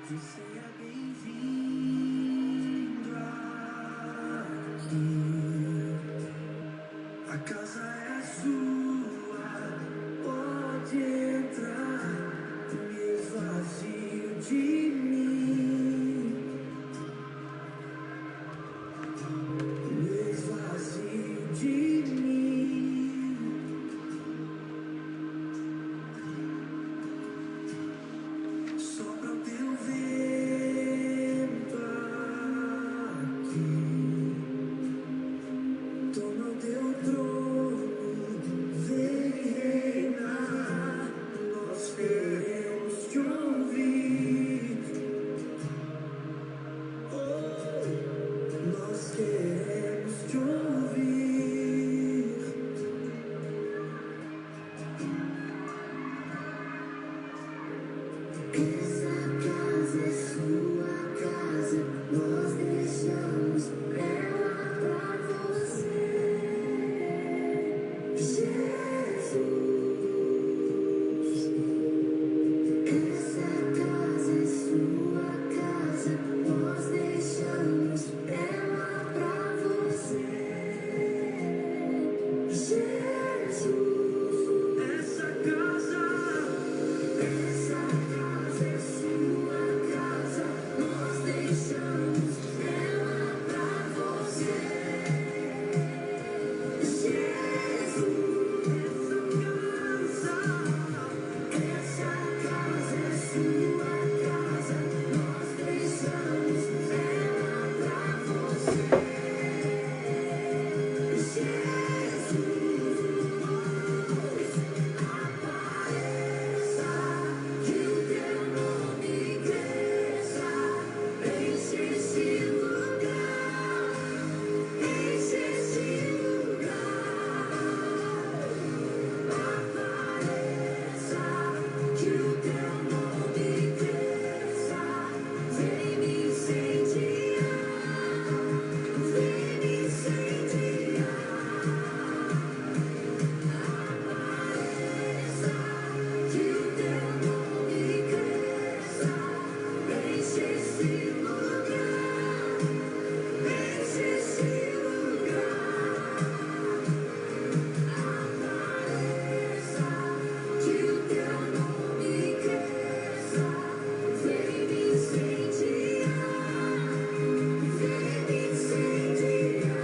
Que seja bem-vindo aqui. A casa é sua, pode entrar. Me esvazio de mim, me esvazio de mim. Sopra o teu vento aqui, toma o teu trono, vem reinar. Nós queremos te ouvir, oh, nós queremos te ouvir. Essa casa é sua casa, nós deixamos ela pra você, Jesus. Essa casa é sua casa, nós deixamos ela pra você, Jesus. Essa casa é sua casa, nós deixamos ela pra você, Jesus. Essa casa é sua casa, nós deixamos ela pra você, Jesus. Apareça, que o teu nome cresça, enche esse lugar, enche esse lugar. Apareça, que o teu nome cresça, vem me incendiar, vem me incendiar. Apareça, que o teu nome cresça, enche esse lugar, enche esse lugar. Apareça, que o teu nome cresça, vem me incendiar, vem me incendiar.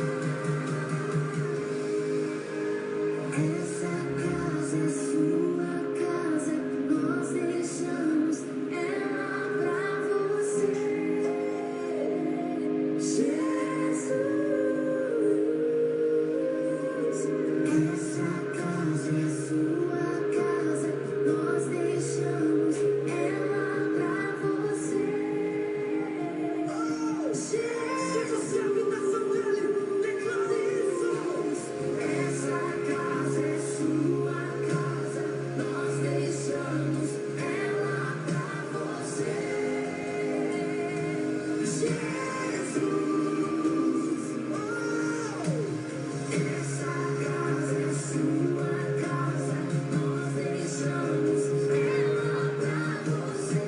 Essa casa é sua casa, nós deixamos ela pra você, Jesus. Essa casa é sua casa, nós deixamos ela pra você, Jesus. Se você é a habitação dele, declare isso. Essa casa é sua casa, nós deixamos ela pra você, Jesus. Essa casa é sua casa, nós deixamos ela pra você,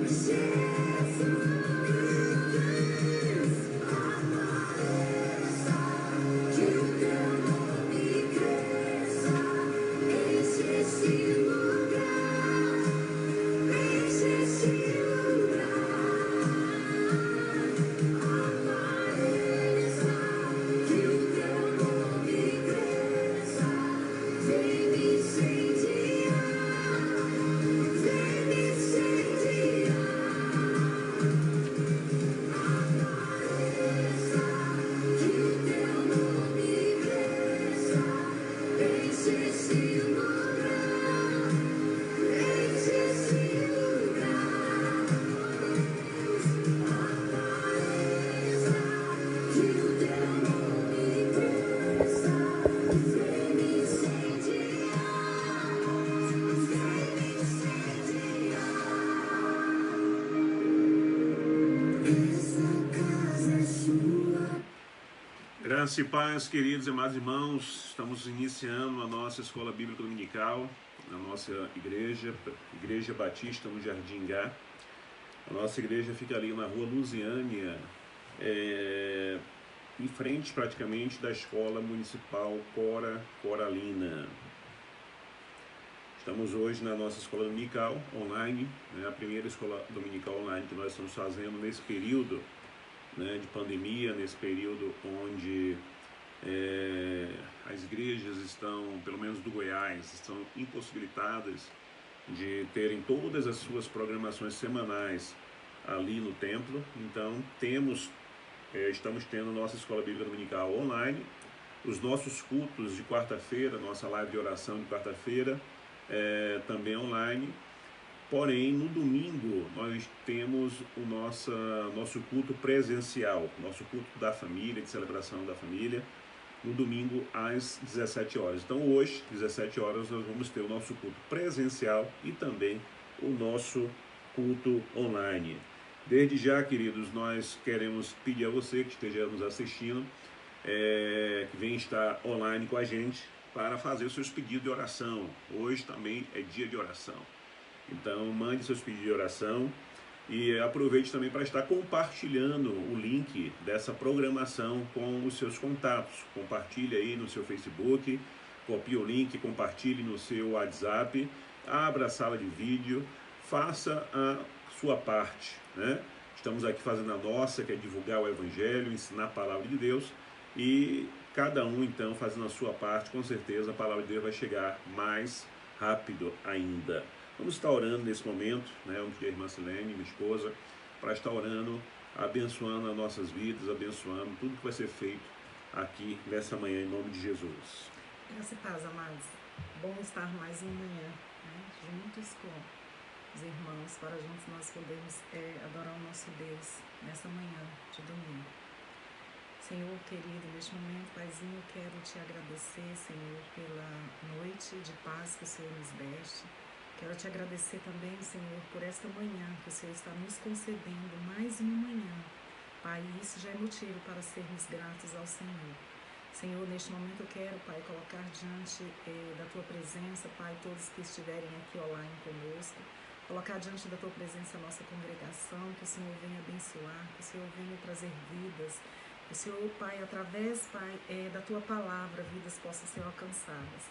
Jesus. Apareça, que o teu nome cresça, enche esse lugar, enche esse lugar. Apareça, que o teu nome cresça, vem me incendiar, vem me incendiar. Apareça, que o teu nome cresça, enche esse lugar, enche esse lugar. Apareça, que o teu nome cresça, vem me incendiar, vem me incendiar. Essa casa é sua. Graças e paz, queridos e amados irmãos, estamos iniciando a nossa escola bíblica dominical. na nossa igreja, Igreja Batista no Jardim Gá. A nossa igreja fica ali na rua Lusiânia, em frente praticamente da Escola Municipal Coralina. Estamos hoje na nossa escola dominical online, né, a primeira escola dominical online que nós estamos fazendo nesse período, né, de pandemia, nesse período onde as igrejas estão, pelo menos do Goiás, estão impossibilitadas de terem todas as suas programações semanais ali no templo. Então estamos tendo nossa escola bíblica dominical online, os nossos cultos de quarta-feira, nossa live de oração de quarta-feira, também online. Porém, no domingo nós temos o nosso culto presencial, nosso culto da família, de celebração da família, no domingo às 17 horas. Então hoje, 17 horas, nós vamos ter o nosso culto presencial e também o nosso culto online. Desde já, queridos, nós queremos pedir a você que esteja nos assistindo, que venha estar online com a gente para fazer os seus pedidos de oração. Hoje também é dia de oração. Então mande seus pedidos de oração e aproveite também para estar compartilhando o link dessa programação com os seus contatos. Compartilhe aí no seu Facebook, copie o link, compartilhe no seu WhatsApp, abra a sala de vídeo, faça a sua parte, né? Estamos aqui fazendo a nossa, que é divulgar o Evangelho, ensinar a Palavra de Deus, e cada um então fazendo a sua parte, com certeza a Palavra de Deus vai chegar mais rápido ainda. Vamos estar orando nesse momento, né? Vamos pedir a irmã Silene, minha esposa, para estar orando, abençoando as nossas vidas, abençoando tudo que vai ser feito aqui nessa manhã, em nome de Jesus. Graça e paz, amados. Bom estar mais uma manhã, né, juntos com os irmãos, para juntos nós podermos adorar o nosso Deus nessa manhã de domingo. Senhor querido, neste momento, Paizinho, eu quero te agradecer, Senhor, pela noite de paz que o Senhor nos deste. Quero te agradecer também, Senhor, por esta manhã que o Senhor está nos concedendo, mais uma manhã. Pai, isso já é motivo para sermos gratos ao Senhor. Senhor, neste momento eu quero, Pai, colocar diante da Tua presença, Pai, todos que estiverem aqui online conosco, colocar diante da Tua presença a nossa congregação, que o Senhor venha abençoar, que o Senhor venha trazer vidas, que o Senhor, Pai, através, Pai, da Tua palavra, vidas possam ser alcançadas.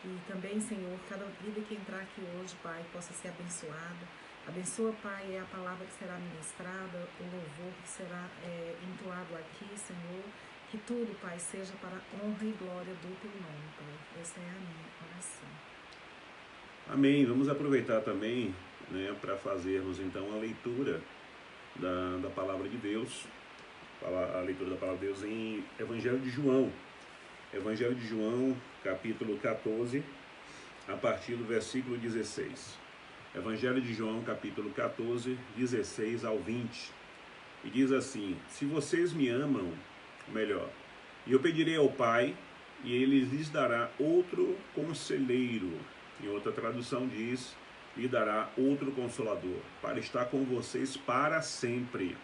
E também, Senhor, cada vida que entrar aqui hoje, Pai, possa ser abençoada. Abençoa, Pai, a palavra que será ministrada, o louvor que será entoado aqui, Senhor. Que tudo, Pai, seja para a honra e glória do Teu nome, Pai. Essa é a minha oração. Amém. Vamos aproveitar também, né, para fazermos então a leitura da Palavra de Deus. A leitura da Palavra de Deus em Evangelho de João. Evangelho de João, capítulo 14, a partir do versículo 16. Evangelho de João, capítulo 14, 16 ao 20. E diz assim: se vocês me amam, melhor, e eu pedirei ao Pai, e ele lhes dará outro conselheiro. Em outra tradução diz, lhe dará outro consolador, para estar com vocês para sempre.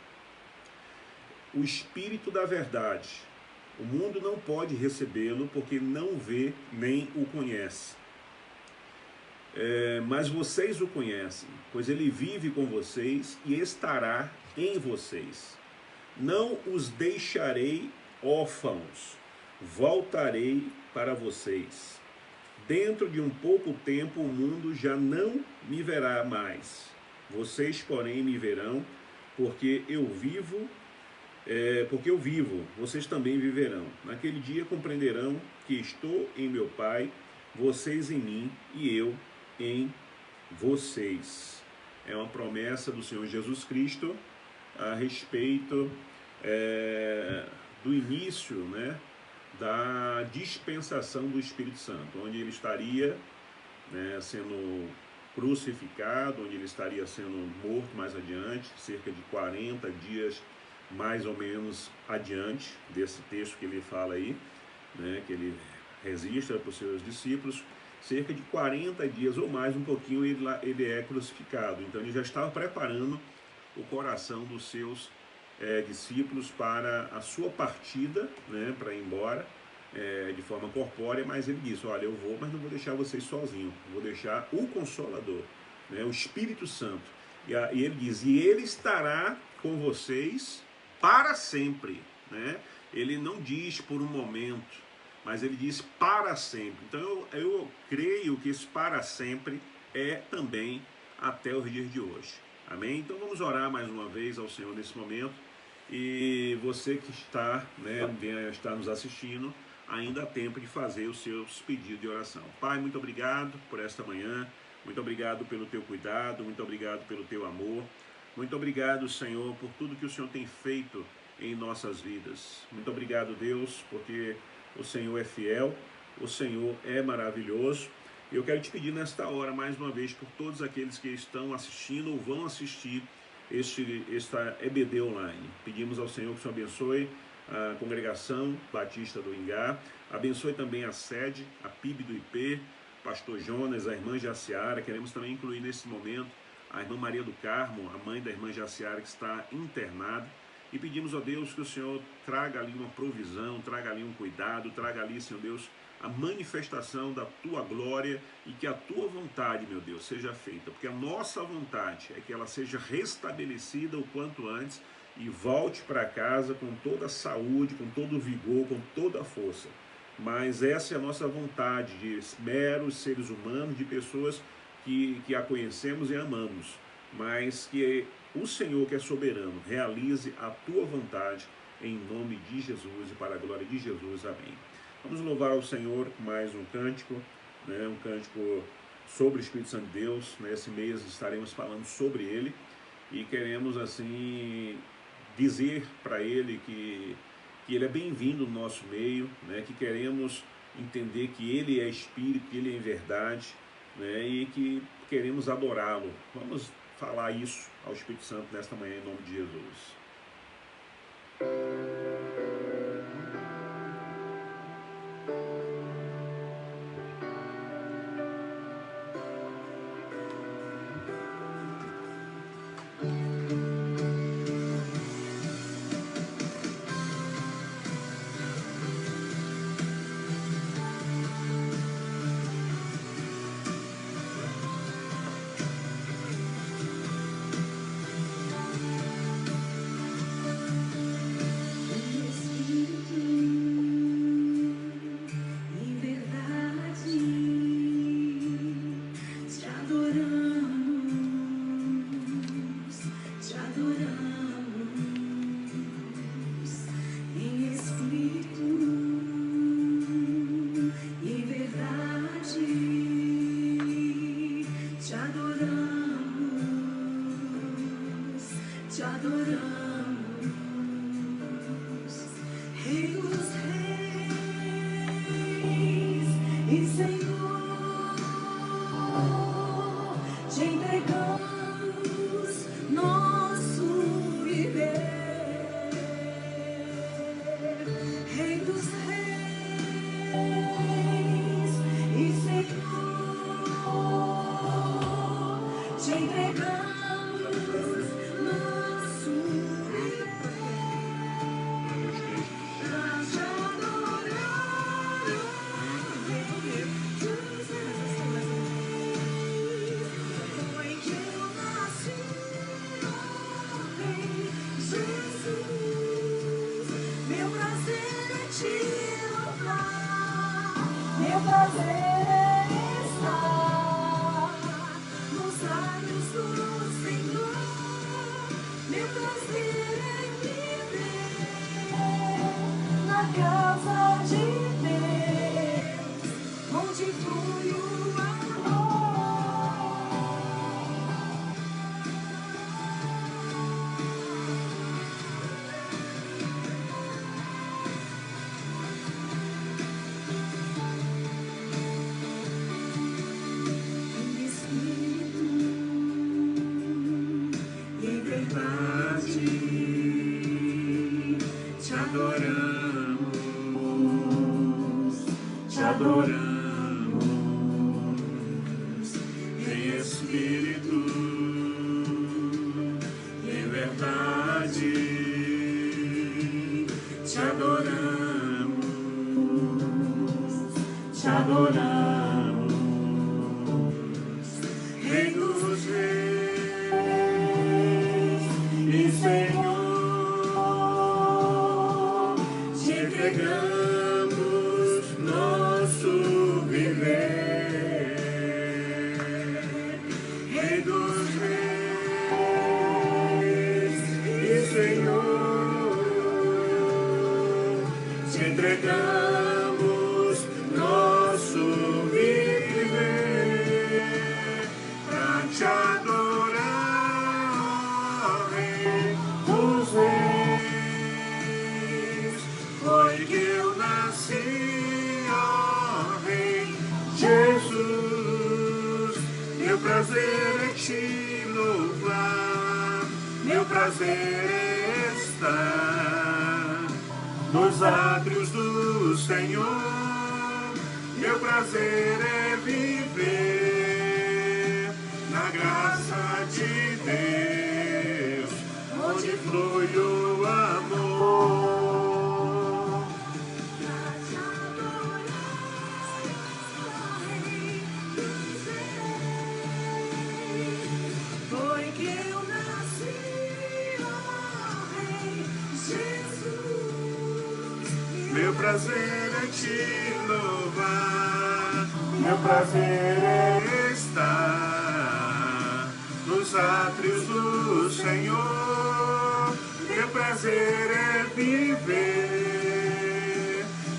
O Espírito da verdade. O mundo não pode recebê-lo porque não vê nem o conhece. Mas vocês o conhecem, pois ele vive com vocês e estará em vocês. Não os deixarei órfãos, voltarei para vocês. Dentro de um pouco tempo o mundo já não me verá mais. Vocês, porém, me verão, porque eu vivo, vocês também viverão. Naquele dia compreenderão que estou em meu Pai, vocês em mim e eu em vocês. É uma promessa do Senhor Jesus Cristo a respeito do início, né, da dispensação do Espírito Santo, onde ele estaria, né, sendo crucificado, onde ele estaria sendo morto mais adiante, cerca de 40 dias mais ou menos adiante desse texto que ele fala aí, né, que ele registra para os seus discípulos. Cerca de 40 dias ou mais, um pouquinho, ele é crucificado. Então ele já estava preparando o coração dos seus discípulos para a sua partida, né, para ir embora, de forma corpórea, mas ele disse, olha, eu vou, mas não vou deixar vocês sozinhos, vou deixar o Consolador, né, o Espírito Santo. E ele diz, e ele estará com vocês para sempre, né? Ele não diz por um momento, mas ele diz para sempre. Então eu creio que esse para sempre é também até os dias de hoje. Amém? Então vamos orar mais uma vez ao Senhor nesse momento. E você que está, está nos assistindo, ainda há tempo de fazer os seus pedidos de oração. Pai, muito obrigado por esta manhã. Muito obrigado pelo teu cuidado, muito obrigado pelo teu amor. Muito obrigado, Senhor, por tudo que o Senhor tem feito em nossas vidas. Muito obrigado, Deus, porque o Senhor é fiel, o Senhor é maravilhoso. E eu quero te pedir nesta hora, mais uma vez, por todos aqueles que estão assistindo ou vão assistir esta EBD online. Pedimos ao Senhor que o Senhor abençoe a congregação Batista do Ingá, abençoe também a sede, a PIB do IP, Pastor Jonas, a irmã Jaciara. Queremos também incluir nesse momento a irmã Maria do Carmo, a mãe da irmã Jaciara, que está internada. E pedimos a Deus que o Senhor traga ali uma provisão, traga ali um cuidado, traga ali, Senhor Deus, a manifestação da Tua glória e que a Tua vontade, meu Deus, seja feita. Porque a nossa vontade é que ela seja restabelecida o quanto antes e volte para casa com toda a saúde, com todo o vigor, com toda a força. Mas essa é a nossa vontade de meros seres humanos, de pessoas que a conhecemos e amamos, mas que o Senhor, que é soberano, realize a tua vontade em nome de Jesus e para a glória de Jesus. Amém. Vamos louvar ao Senhor com mais um cântico, um cântico sobre o Espírito Santo de Deus. Nesse mês estaremos falando sobre ele e queremos assim dizer para ele que ele é bem-vindo no nosso meio, que queremos entender que ele é Espírito, que ele é verdade, e que queremos adorá-lo. Vamos falar isso ao Espírito Santo nesta manhã em nome de Jesus. Te adoramos. te adoramos, Rei dos Reis e Senhor, te entregamos nosso viver, Rei dos Reis e Senhor, te entregamos nosso viver, pra te adorar, Rei dos Reis. Foi que eu nasci, ó Rei Jesus. Meu prazer é te louvar, meu prazer é estar nos átrios do Senhor. Meu prazer é viver na graça de Deus, onde flui o amor. Foi que eu nasci, ó Rei Jesus. Meu prazer é te louvar, meu prazer é estar nos átrios do Senhor. Meu prazer é viver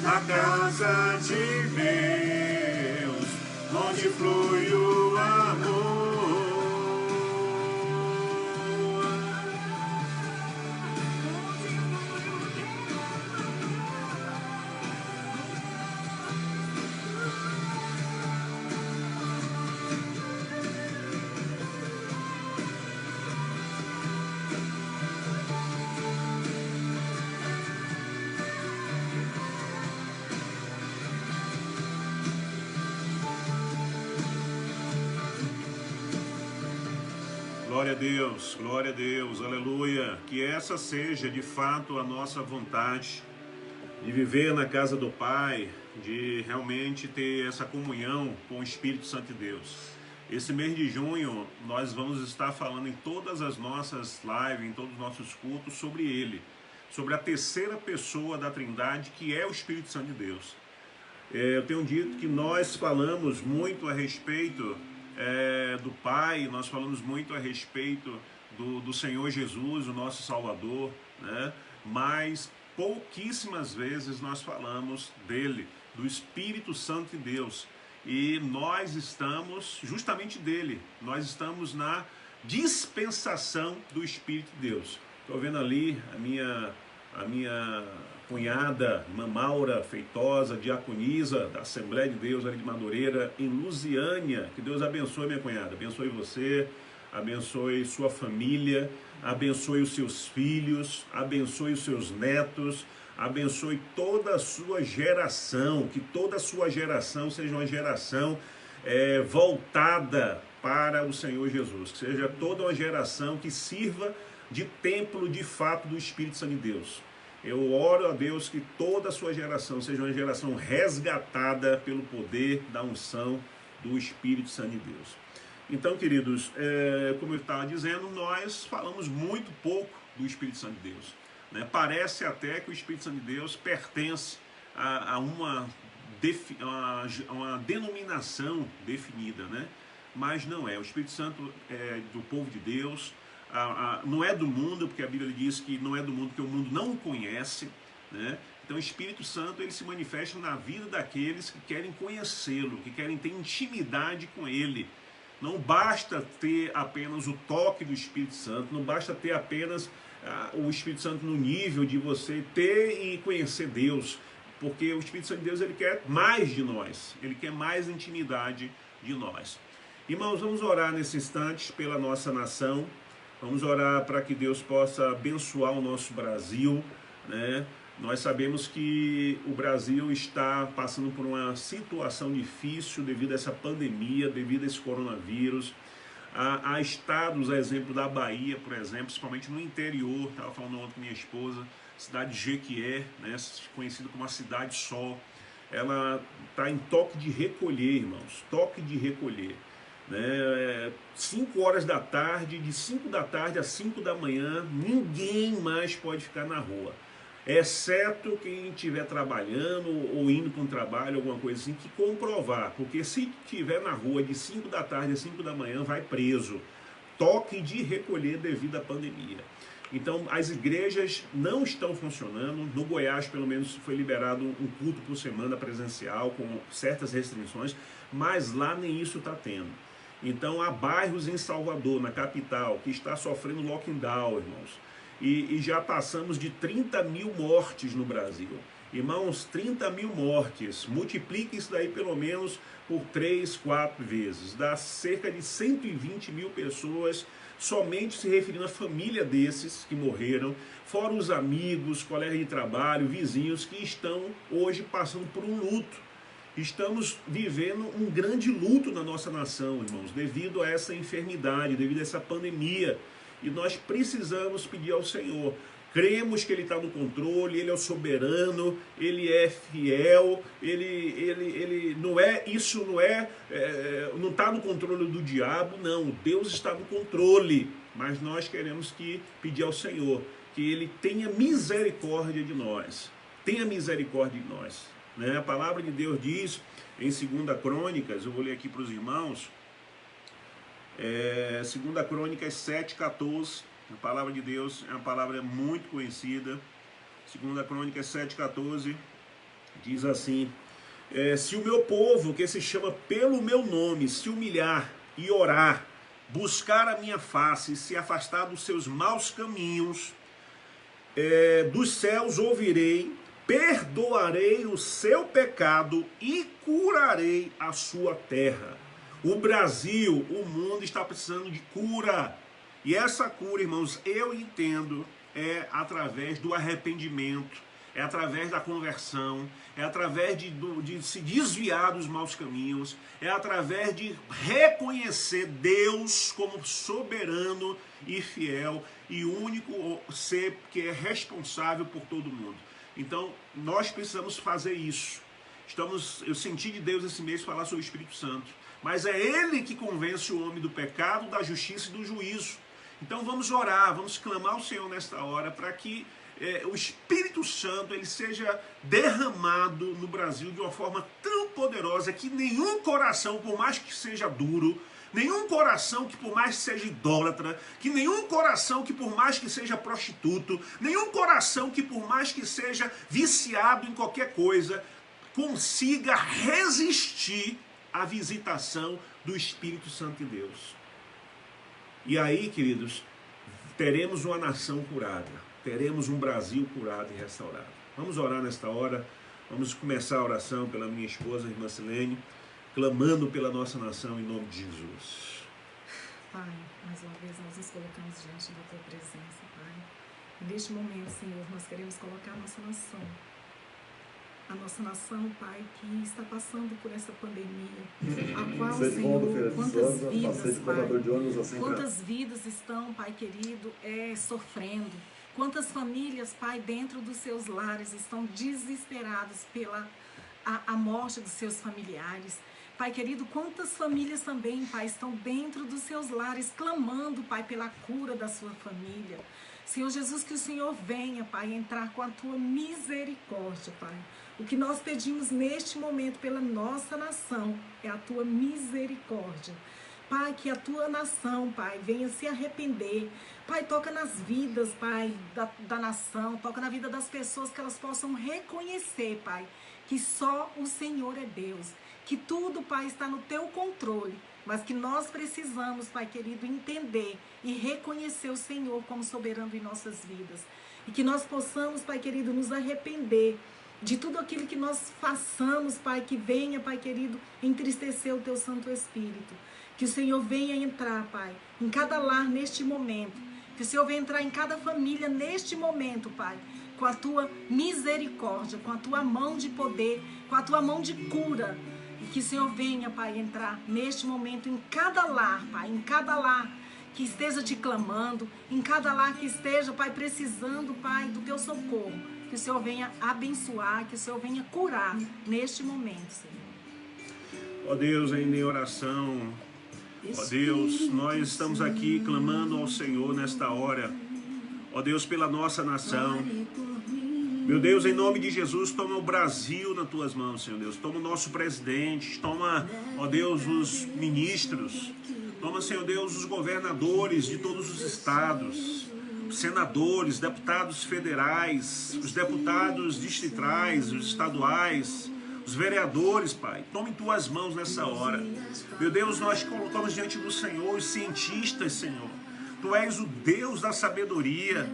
na casa de Deus, onde flui o amor. Glória a Deus, aleluia. Que essa seja de fato a nossa vontade de viver na casa do Pai, de realmente ter essa comunhão com o Espírito Santo de Deus. Esse mês de junho nós vamos estar falando em todas as nossas lives, em todos os nossos cultos sobre Ele, sobre a terceira pessoa da Trindade, que é o Espírito Santo de Deus. Eu tenho dito que nós falamos muito a respeito do Pai, nós falamos muito a respeito do Senhor Jesus, o nosso Salvador, né? Mas pouquíssimas vezes nós falamos dele, do Espírito Santo de Deus. E nós estamos justamente dele, nós estamos na dispensação do Espírito de Deus. Estou vendo ali a minha cunhada, irmã Maura Feitosa, diaconisa da Assembleia de Deus ali de Madureira, em Lusiânia. Que Deus abençoe, minha cunhada, abençoe você, abençoe sua família, abençoe os seus filhos, abençoe os seus netos, abençoe toda a sua geração, que toda a sua geração seja uma geração voltada para o Senhor Jesus, que seja toda uma geração que sirva de templo de fato do Espírito Santo de Deus. Eu oro a Deus que toda a sua geração seja uma geração resgatada pelo poder da unção do Espírito Santo de Deus. Então, queridos, como eu estava dizendo, nós falamos muito pouco do Espírito Santo de Deus, né? Parece até que o Espírito Santo de Deus pertence a uma denominação definida, né? Mas não é. O Espírito Santo é do povo de Deus. Não é do mundo, porque a Bíblia diz que não é do mundo, porque o mundo não o conhece, né? Então o Espírito Santo ele se manifesta na vida daqueles que querem conhecê-lo, que querem ter intimidade com ele. Não basta ter apenas o toque do Espírito Santo, não basta ter apenas o Espírito Santo no nível de você ter e conhecer Deus, porque o Espírito Santo de Deus ele quer mais de nós, ele quer mais intimidade de nós. Irmãos, vamos orar nesse instante pela nossa nação. Vamos orar para que Deus possa abençoar o nosso Brasil, né? Nós sabemos que o Brasil está passando por uma situação difícil devido a essa pandemia, devido a esse coronavírus. Há estados, a exemplo da Bahia, por exemplo, principalmente no interior, estava falando ontem com minha esposa, cidade de Jequié, né, conhecida como a Cidade Sol. ela está em toque de recolher, irmãos, toque de recolher. 5 horas da tarde, de 5 da tarde às 5 da manhã, ninguém mais pode ficar na rua, exceto quem estiver trabalhando ou indo para um trabalho, alguma coisa assim, que comprovar, porque se estiver na rua de 5 da tarde às 5 da manhã, vai preso. Toque de recolher devido à pandemia. Então, as igrejas não estão funcionando. No Goiás, pelo menos, foi liberado um culto por semana presencial, com certas restrições, mas lá nem isso está tendo. Então, há bairros em Salvador, na capital, que está sofrendo lockdown, irmãos. E já passamos de 30 mil mortes no Brasil. Irmãos, 30 mil mortes, multiplique isso daí pelo menos por 3, 4 vezes. Dá cerca de 120 mil pessoas, somente se referindo à família desses que morreram, fora os amigos, colegas de trabalho, vizinhos que estão hoje passando por um luto. Estamos vivendo um grande luto na nossa nação, irmãos, devido a essa enfermidade, devido a essa pandemia. E nós precisamos pedir ao Senhor. Cremos que Ele está no controle, Ele é o soberano, Ele é fiel, Ele não é, isso não está no controle do diabo, não. Deus está no controle, mas nós queremos pedir ao Senhor que Ele tenha misericórdia de nós, tenha misericórdia de nós. A palavra de Deus diz em 2 Crônicas, eu vou ler aqui para os irmãos, 2 Crônicas 7,14, a palavra de Deus é uma palavra muito conhecida. 2 Crônicas 7,14 diz assim: se o meu povo, que se chama pelo meu nome, se humilhar e orar, buscar a minha face e se afastar dos seus maus caminhos, dos céus ouvirei, perdoarei o seu pecado e curarei a sua terra. O Brasil, o mundo está precisando de cura. E essa cura, irmãos, eu entendo, é através do arrependimento, é através da conversão, é através de se desviar dos maus caminhos, é através de reconhecer Deus como soberano e fiel e único ser que é responsável por todo mundo. Então, nós precisamos fazer isso. Eu senti de Deus esse mês falar sobre o Espírito Santo, mas é Ele que convence o homem do pecado, da justiça e do juízo. Então vamos orar, vamos clamar ao Senhor nesta hora para que o Espírito Santo ele seja derramado no Brasil de uma forma tão poderosa que nenhum coração, por mais que seja duro, nenhum coração que por mais que seja idólatra, que nenhum coração que por mais que seja prostituto, nenhum coração que por mais que seja viciado em qualquer coisa, consiga resistir à visitação do Espírito Santo de Deus. E aí, queridos, teremos uma nação curada, teremos um Brasil curado e restaurado. Vamos orar nesta hora, vamos começar a oração pela minha esposa, irmã Silene, clamando pela nossa nação em nome de Jesus. Pai, mais uma vez nós nos colocamos diante da Tua presença, Pai. E neste momento, Senhor, nós queremos colocar a nossa nação. A nossa nação, Pai, que está passando por essa pandemia, a qual, Senhor, quantas vidas estão, Pai querido, sofrendo, quantas famílias, Pai, dentro dos seus lares estão desesperadas pela a morte dos seus familiares. Pai querido, quantas famílias também, Pai, estão dentro dos seus lares, clamando, Pai, pela cura da sua família. Senhor Jesus, que o Senhor venha, Pai, entrar com a Tua misericórdia, Pai. O que nós pedimos neste momento pela nossa nação é a Tua misericórdia. Pai, que a Tua nação, Pai, venha se arrepender. Pai, toca nas vidas, Pai, da nação, toca na vida das pessoas, que elas possam reconhecer, Pai, que só o Senhor é Deus, que tudo, Pai, está no Teu controle, mas que nós precisamos, Pai querido, entender e reconhecer o Senhor como soberano em nossas vidas. E que nós possamos, Pai querido, nos arrepender de tudo aquilo que nós façamos, Pai, que venha, Pai querido, entristecer o Teu Santo Espírito. Que o Senhor venha entrar, Pai, em cada lar neste momento. Que o Senhor venha entrar em cada família neste momento, Pai, com a Tua misericórdia, com a Tua mão de poder, com a Tua mão de cura. E que o Senhor venha, Pai, entrar neste momento em cada lar, Pai, em cada lar que esteja Te clamando, em cada lar que esteja, Pai, precisando, Pai, do Teu socorro. Que que o Senhor venha abençoar, que o Senhor venha curar neste momento, Senhor. Ó Deus, em oração, ó Deus, nós estamos aqui clamando ao Senhor nesta hora, ó Deus, pela nossa nação. Meu Deus, em nome de Jesus, toma o Brasil nas tuas mãos, Senhor Deus. Toma o nosso presidente, toma, ó Deus, os ministros. Toma, Senhor Deus, os governadores de todos os estados, os senadores, deputados federais, os deputados distritais, os estaduais, os vereadores, Pai. Toma em tuas mãos nessa hora. Meu Deus, nós colocamos diante do Senhor os cientistas, Senhor. Tu és o Deus da sabedoria.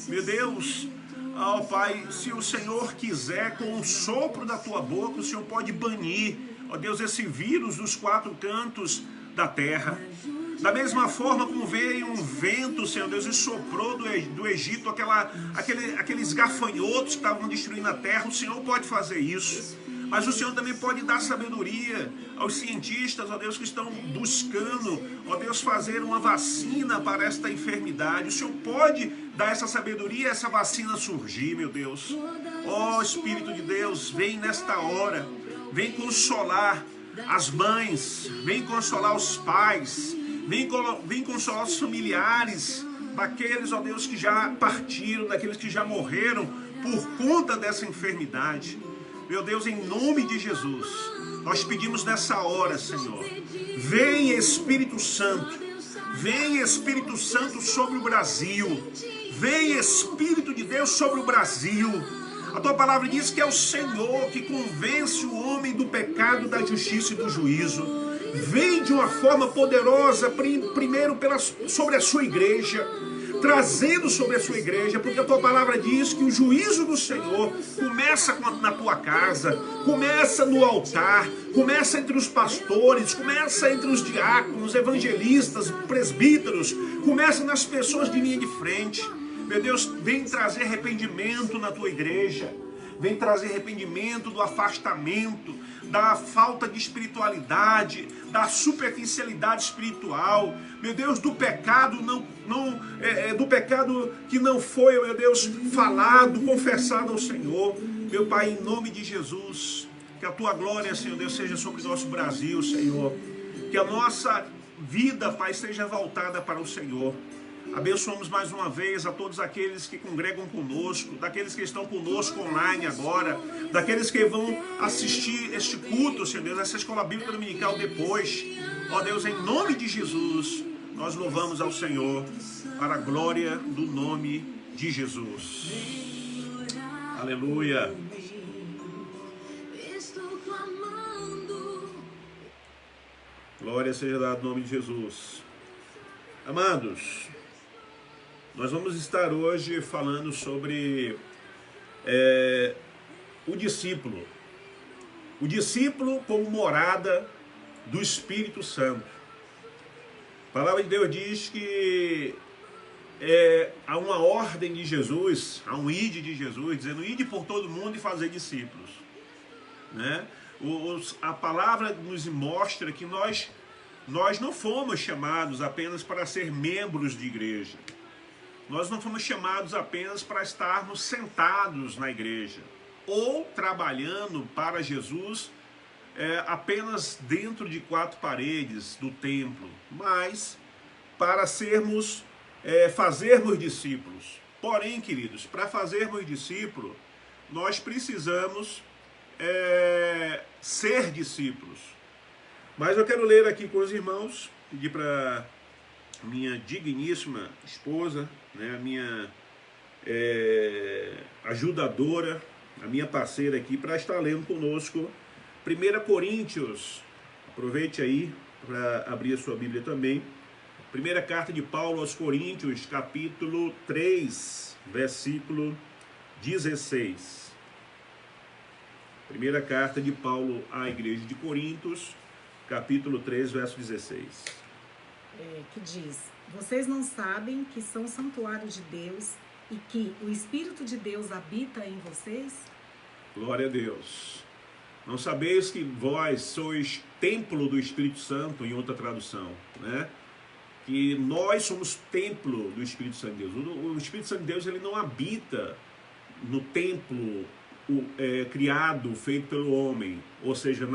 Meu Deus, ó Pai, se o Senhor quiser, com um sopro da tua boca, o Senhor pode banir, ó Deus, esse vírus dos 4 cantos da terra. Da mesma forma como veio um vento, Senhor Deus, e soprou do Egito aqueles gafanhotos que estavam destruindo a terra, o Senhor pode fazer isso. Mas o Senhor também pode dar sabedoria aos cientistas, ó Deus, que estão buscando, ó Deus, fazer uma vacina para esta enfermidade. O Senhor pode dar essa sabedoria, essa vacina surgir, meu Deus. Ó Espírito de Deus, vem nesta hora, vem consolar as mães, vem consolar os pais, vem consolar os familiares daqueles, ó Deus, que já partiram, daqueles que já morreram por conta dessa enfermidade. Meu Deus, em nome de Jesus, nós pedimos nessa hora, Senhor, vem Espírito Santo, vem Espírito Santo sobre o Brasil, vem Espírito de Deus sobre o Brasil. A tua palavra diz que é o Senhor que convence o homem do pecado, da justiça e do juízo. Vem de uma forma poderosa, primeiro sobre a sua igreja, trazendo sobre a sua igreja, porque a tua palavra diz que o juízo do Senhor começa na tua casa, começa no altar, começa entre os pastores, começa entre os diáconos, evangelistas, presbíteros, começa nas pessoas de linha de frente. Meu Deus, vem trazer arrependimento na tua igreja, vem trazer arrependimento do afastamento, da falta de espiritualidade, da superficialidade espiritual, meu Deus, do pecado do pecado que não foi, meu Deus, falado, confessado ao Senhor. Meu Pai, em nome de Jesus, que a tua glória, Senhor Deus, seja sobre o nosso Brasil, Senhor, que a nossa vida, Pai, seja voltada para o Senhor. Abençoamos mais uma vez a todos aqueles que congregam conosco, daqueles que estão conosco online agora, daqueles que vão assistir este culto, Senhor Deus, essa escola bíblica dominical depois. Ó Deus, em nome de Jesus, nós louvamos ao Senhor para a glória do nome de Jesus. Aleluia. Glória seja dada no nome de Jesus. Amados, nós vamos estar hoje falando sobre o discípulo. O discípulo como morada do Espírito Santo. A palavra de Deus diz que há uma ordem de Jesus, há um ide de Jesus, dizendo ide por todo mundo e fazer discípulos. Né? A palavra nos mostra que nós não fomos chamados apenas para ser membros de igreja. Nós não fomos chamados apenas para estarmos sentados na igreja ou trabalhando para Jesus apenas dentro de 4 paredes do templo, mas para fazermos discípulos. Porém, queridos, para fazermos discípulo, nós precisamos ser discípulos. Mas eu quero ler aqui com os irmãos, pedir para minha digníssima esposa, né, a minha ajudadora, a minha parceira aqui, para estar lendo conosco 1 Coríntios. Aproveite aí para abrir a sua Bíblia também. Primeira carta de Paulo aos Coríntios, capítulo 3, versículo 16. Primeira carta de Paulo à igreja de Coríntios, capítulo 3, verso 16. Que diz: vocês não sabem que são santuário de Deus e que o Espírito de Deus habita em vocês? Glória a Deus. Não sabeis que vós sois templo do Espírito Santo, em outra tradução, né? Que nós somos templo do Espírito Santo de Deus. O Espírito Santo de Deus, ele não habita no templo criado, feito pelo homem, ou seja,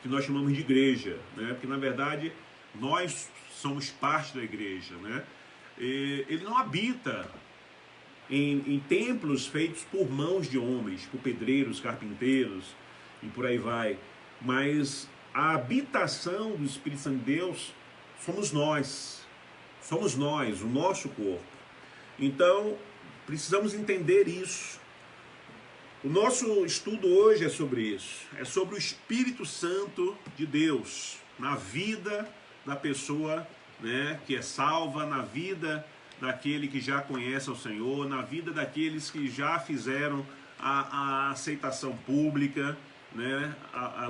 que nós chamamos de igreja, né? Porque na verdade nós somos parte da igreja, né? Ele não habita em templos feitos por mãos de homens, por pedreiros, carpinteiros e por aí vai, mas a habitação do Espírito Santo de Deus somos nós, o nosso corpo. Então precisamos entender isso. O nosso estudo hoje é sobre isso, é sobre o Espírito Santo de Deus na vida da pessoa, né, que é salva, na vida daquele que já conhece o Senhor, na vida daqueles que já fizeram a aceitação pública, né,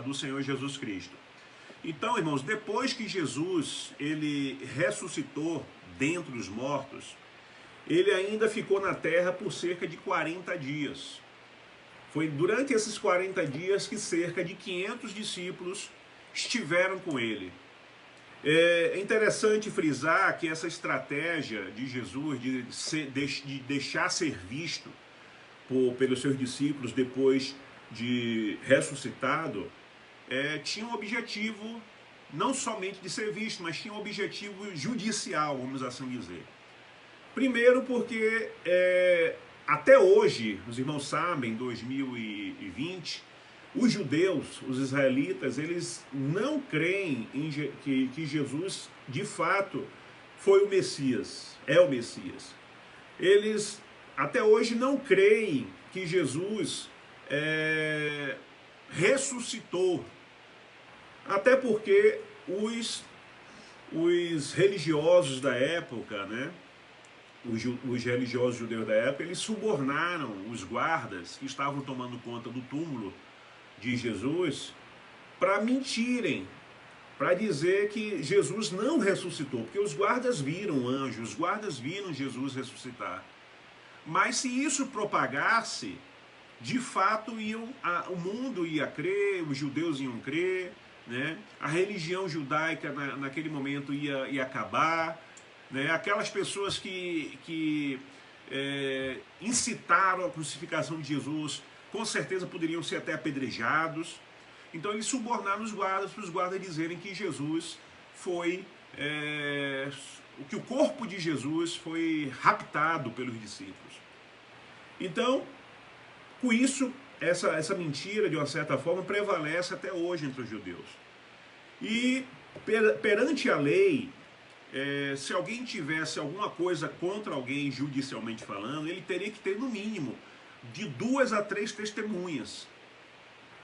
do Senhor Jesus Cristo. Então, irmãos, depois que Jesus ele ressuscitou dentre os mortos, ele ainda ficou na terra por cerca de 40 dias. Foi durante esses 40 dias que cerca de 500 discípulos estiveram com ele. É interessante frisar que essa estratégia de Jesus de deixar ser visto pelos seus discípulos depois de ressuscitado, tinha um objetivo não somente de ser visto, mas tinha um objetivo judicial, vamos assim dizer. Primeiro porque até hoje, os irmãos sabem, 2020, os judeus, os israelitas, eles não creem que Jesus, de fato, foi o Messias, é o Messias. Eles, até hoje, não creem que Jesus ressuscitou. Até porque os religiosos da época, né, os religiosos judeus da época, eles subornaram os guardas que estavam tomando conta do túmulo de Jesus para mentirem, para dizer que Jesus não ressuscitou, porque os guardas viram anjos, os guardas viram Jesus ressuscitar. Mas se isso propagasse, de fato o mundo ia crer, os judeus iam crer, né? A religião judaica naquele momento ia acabar, né? Aquelas pessoas que incitaram a crucificação de Jesus com certeza poderiam ser até apedrejados. Então eles subornaram os guardas para os guardas dizerem que Jesus foi, que o corpo de Jesus foi raptado pelos discípulos. Então, com isso, essa mentira, de uma certa forma, prevalece até hoje entre os judeus. E perante a lei, se alguém tivesse alguma coisa contra alguém judicialmente falando, ele teria que ter no mínimo de 2 a 3 testemunhas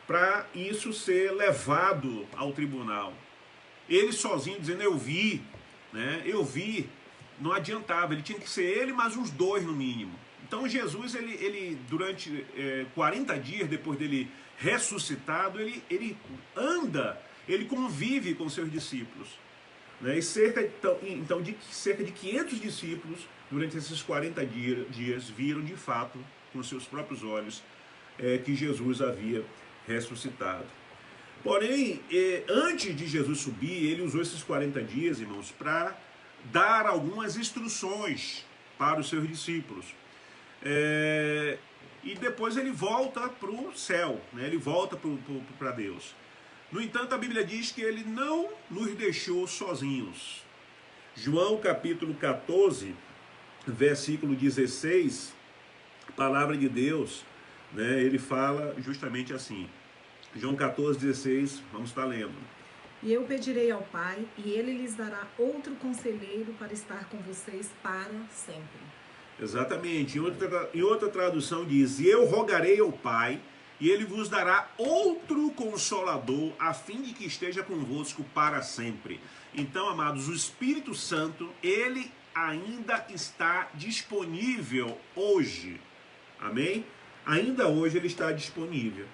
para isso ser levado ao tribunal. Ele sozinho dizendo eu vi, né? Eu vi, não adiantava, ele tinha que ser ele mais uns 2 no mínimo. Então Jesus, ele durante 40 dias depois dele ressuscitado, ele anda, ele convive com seus discípulos, né? E cerca de 500 discípulos durante esses 40 dias viram de fato com seus próprios olhos que Jesus havia ressuscitado. Porém, antes de Jesus subir, ele usou esses 40 dias, irmãos, para dar algumas instruções para os seus discípulos. E depois ele volta para o céu, né? Ele volta para Deus. No entanto, a Bíblia diz que ele não nos deixou sozinhos. João capítulo 14, versículo 16, a palavra de Deus, né, ele fala justamente assim. João 14, 16, vamos estar lendo. E eu pedirei ao Pai, e ele lhes dará outro conselheiro para estar com vocês para sempre. Exatamente. Em outra tradução diz, e eu rogarei ao Pai, e ele vos dará outro consolador, a fim de que esteja convosco para sempre. Então, amados, o Espírito Santo, ele ainda está disponível hoje. Amém? Ainda hoje ele está disponível.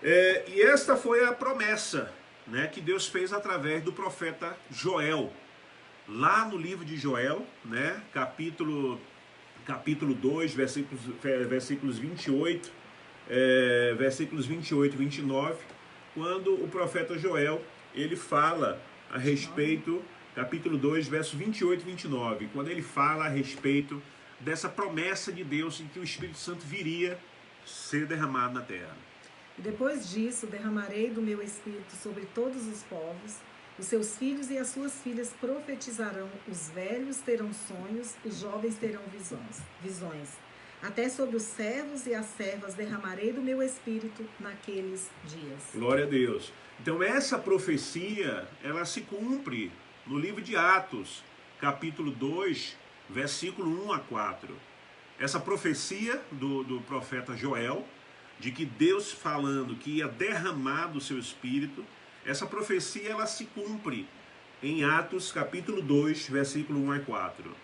E esta foi a promessa, né, que Deus fez através do profeta Joel. Lá no livro de Joel, né, capítulo 2, versículos 28, versículos 28 e 29, quando o profeta Joel, ele fala a respeito, capítulo 2, versos 28 e 29, quando ele fala a respeito dessa promessa de Deus em que o Espírito Santo viria ser derramado na terra. E depois disso, derramarei do meu espírito sobre todos os povos, os seus filhos e as suas filhas profetizarão, os velhos terão sonhos, os jovens terão visões. Até sobre os servos e as servas derramarei do meu espírito naqueles dias. Glória a Deus. Então essa profecia, ela se cumpre no livro de Atos, capítulo 2, versículo 1 a 4. Essa profecia do profeta Joel, de que Deus falando que ia derramar do seu espírito, essa profecia ela se cumpre em Atos capítulo 2, versículo 1 a 4.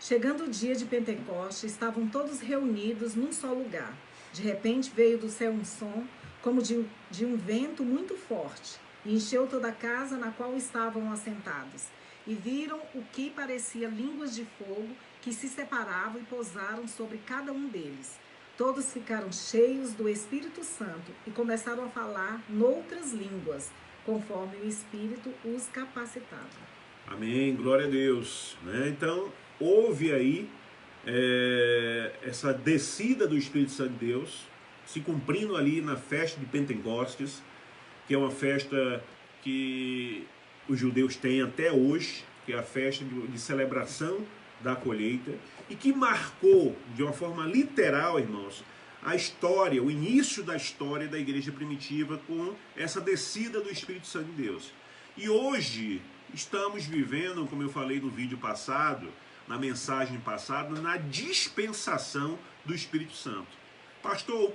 Chegando o dia de Pentecostes, estavam todos reunidos num só lugar. De repente veio do céu um som, como de um vento muito forte, e encheu toda a casa na qual estavam assentados. E viram o que parecia línguas de fogo, que se separavam e pousaram sobre cada um deles. Todos ficaram cheios do Espírito Santo e começaram a falar noutras línguas, conforme o Espírito os capacitava. Amém, glória a Deus. Então, houve aí essa descida do Espírito Santo de Deus, se cumprindo ali na festa de Pentecostes, que é uma festa que os judeus têm até hoje, que é a festa de celebração da colheita, e que marcou de uma forma literal, irmãos, a história, o início da história da igreja primitiva com essa descida do Espírito Santo de Deus. E hoje estamos vivendo, como eu falei no vídeo passado, na mensagem passada, na dispensação do Espírito Santo. Pastor,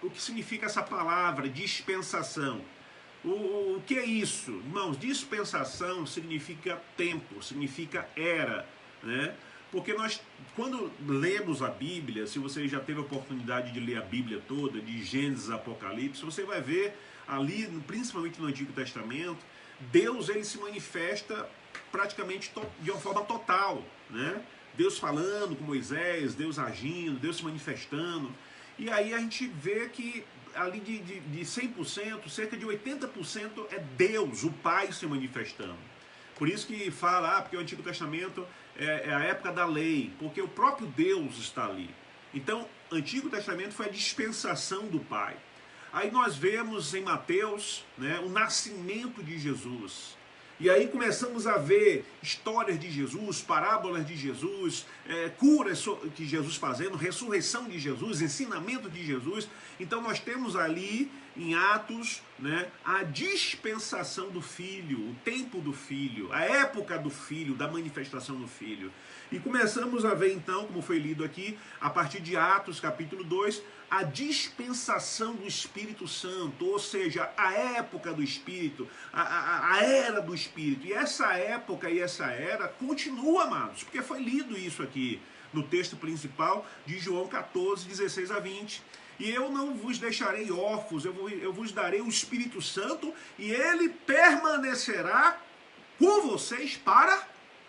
o que significa essa palavra, dispensação? O que é isso? Irmãos, dispensação significa tempo, significa era, né? Porque nós, quando lemos a Bíblia, se você já teve a oportunidade de ler a Bíblia toda, de Gênesis a Apocalipse, você vai ver ali, principalmente no Antigo Testamento, Deus ele se manifesta praticamente de uma forma total, né? Deus falando com Moisés, Deus agindo, Deus se manifestando. E aí a gente vê que ali de 100%, cerca de 80% é Deus, o Pai, se manifestando. Por isso que fala, porque o Antigo Testamento é a época da lei, porque o próprio Deus está ali. Então, o Antigo Testamento foi a dispensação do Pai. Aí nós vemos em Mateus, né, o nascimento de Jesus. E aí começamos a ver histórias de Jesus, parábolas de Jesus, curas que Jesus fazendo, ressurreição de Jesus, ensinamento de Jesus. Então nós temos ali em Atos, né, a dispensação do Filho, o tempo do Filho, a época do Filho, da manifestação do Filho. E começamos a ver então, como foi lido aqui, a partir de Atos capítulo 2, a dispensação do Espírito Santo, ou seja, a época do Espírito, a era do Espírito. E essa época e essa era continua, amados, porque foi lido isso aqui no texto principal de João 14, 16 a 20. E eu não vos deixarei órfãos, eu vos darei o Espírito Santo e ele permanecerá com vocês para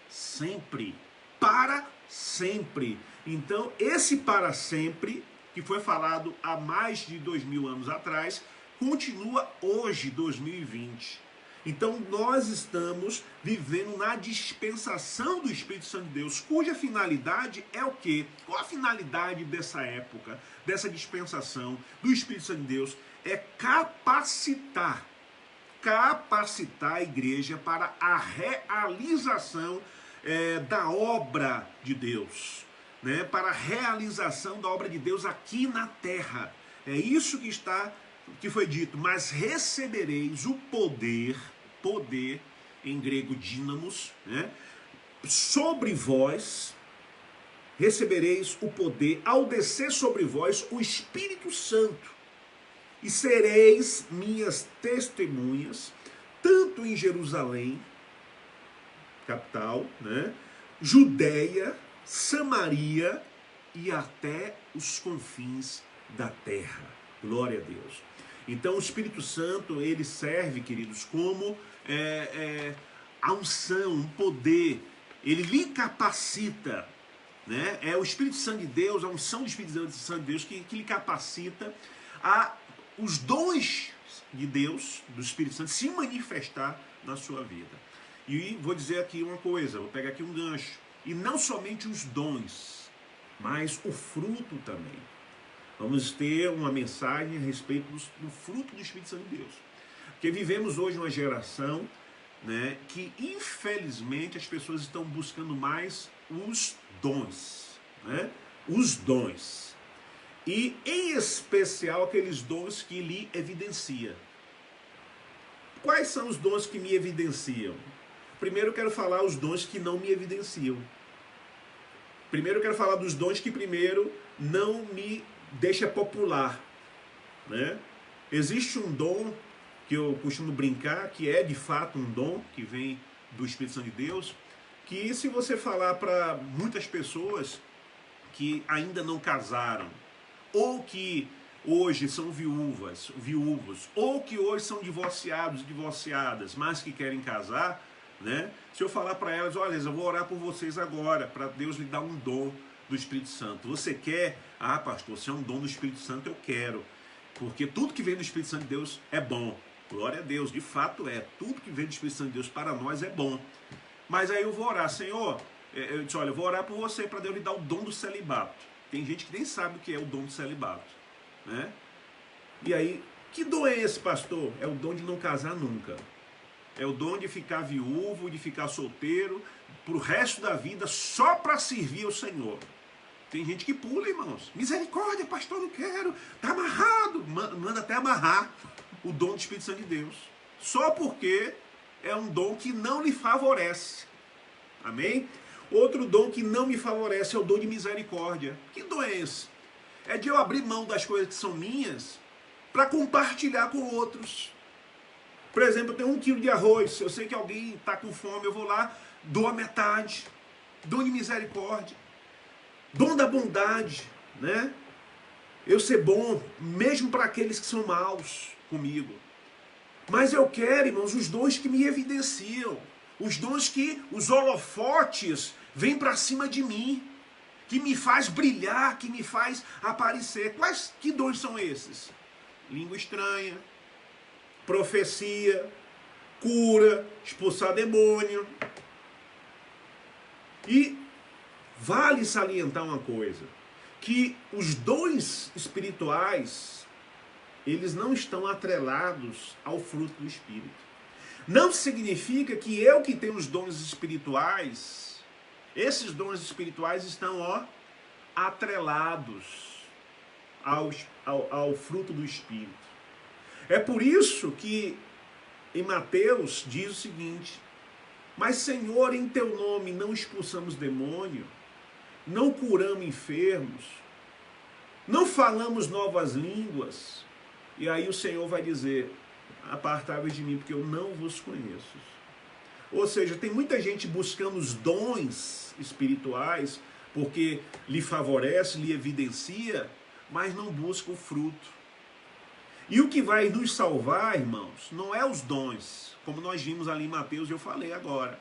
sempre. Para sempre. Então, esse para sempre, que foi falado há mais de 2000 anos atrás, continua hoje, 2020. Então, nós estamos vivendo na dispensação do Espírito Santo de Deus, cuja finalidade é o quê? Qual a finalidade dessa época, dessa dispensação do Espírito Santo de Deus? É capacitar a igreja para a realização da obra de Deus, né? Para a realização da obra de Deus aqui na terra. É isso que foi dito, mas recebereis o poder em grego dínamos, né? Sobre vós, recebereis o poder ao descer sobre vós o Espírito Santo, e sereis minhas testemunhas, tanto em Jerusalém, capital, né? Judéia, Samaria e até os confins da terra. Glória a Deus. Então o Espírito Santo, ele serve, queridos, como a unção, um poder. Ele lhe capacita, né? É o Espírito Santo de Deus, a unção do Espírito Santo de Deus que lhe capacita a os dons de Deus, do Espírito Santo, se manifestar na sua vida. E vou dizer aqui uma coisa, vou pegar aqui um gancho. E não somente os dons, mas o fruto também. Vamos ter uma mensagem a respeito do fruto do Espírito Santo de Deus. Porque vivemos hoje uma geração, né, que infelizmente as pessoas estão buscando mais os dons, né? Os dons. E em especial aqueles dons que lhe evidenciam. Quais são os dons que me evidenciam? Primeiro eu quero falar os dons que não me evidenciam. Primeiro eu quero falar dos dons que primeiro não me deixa popular, né? Existe um dom que eu costumo brincar, que é de fato um dom que vem do Espírito Santo de Deus, que se você falar para muitas pessoas que ainda não casaram, ou que hoje são viúvos, ou que hoje são divorciados e divorciadas, mas que querem casar, né? Se eu falar para elas, olha, eu vou orar por vocês agora, para Deus lhe dar um dom do Espírito Santo. Você quer? Ah, pastor, se é um dom do Espírito Santo, eu quero. Porque tudo que vem do Espírito Santo de Deus é bom. Glória a Deus, de fato é. Tudo que vem do Espírito Santo de Deus para nós é bom. Mas aí eu vou orar, Senhor, eu disse, olha, eu vou orar por você para Deus lhe dar o dom do celibato. Tem gente que nem sabe o que é o dom do celibato, né? E aí, que dom é esse, pastor? É o dom de não casar nunca. É o dom de ficar viúvo, de ficar solteiro, pro resto da vida, só para servir ao Senhor. Tem gente que pula, irmãos. Misericórdia, pastor, não quero. Tá amarrado. Manda até amarrar o dom do Espírito Santo de Deus. Só porque é um dom que não lhe favorece. Amém? Outro dom que não me favorece é o dom de misericórdia. Que dom é esse? É de eu abrir mão das coisas que são minhas para compartilhar com outros. Por exemplo, eu tenho 1 quilo de arroz. Eu sei que alguém está com fome. Eu vou lá, dou a metade. Dom de misericórdia. Dom da bondade, né? Eu ser bom, mesmo para aqueles que são maus comigo. Mas eu quero, irmãos, os dons que me evidenciam. Os dons que os holofotes vêm para cima de mim. Que me faz brilhar, que me faz aparecer. Que dons são esses? Língua estranha, profecia, cura, expulsar demônio. E vale salientar uma coisa, que os dons espirituais, eles não estão atrelados ao fruto do Espírito. Não significa que eu que tenho os dons espirituais, esses dons espirituais estão atrelados ao fruto do Espírito. É por isso que em Mateus diz o seguinte, mas Senhor, em teu nome não expulsamos demônio, não curamos enfermos, não falamos novas línguas. E aí o Senhor vai dizer, apartai-vos de mim, porque eu não vos conheço. Ou seja, tem muita gente buscando os dons espirituais, porque lhe favorece, lhe evidencia, mas não busca o fruto. E o que vai nos salvar, irmãos, não é os dons, como nós vimos ali em Mateus e eu falei agora.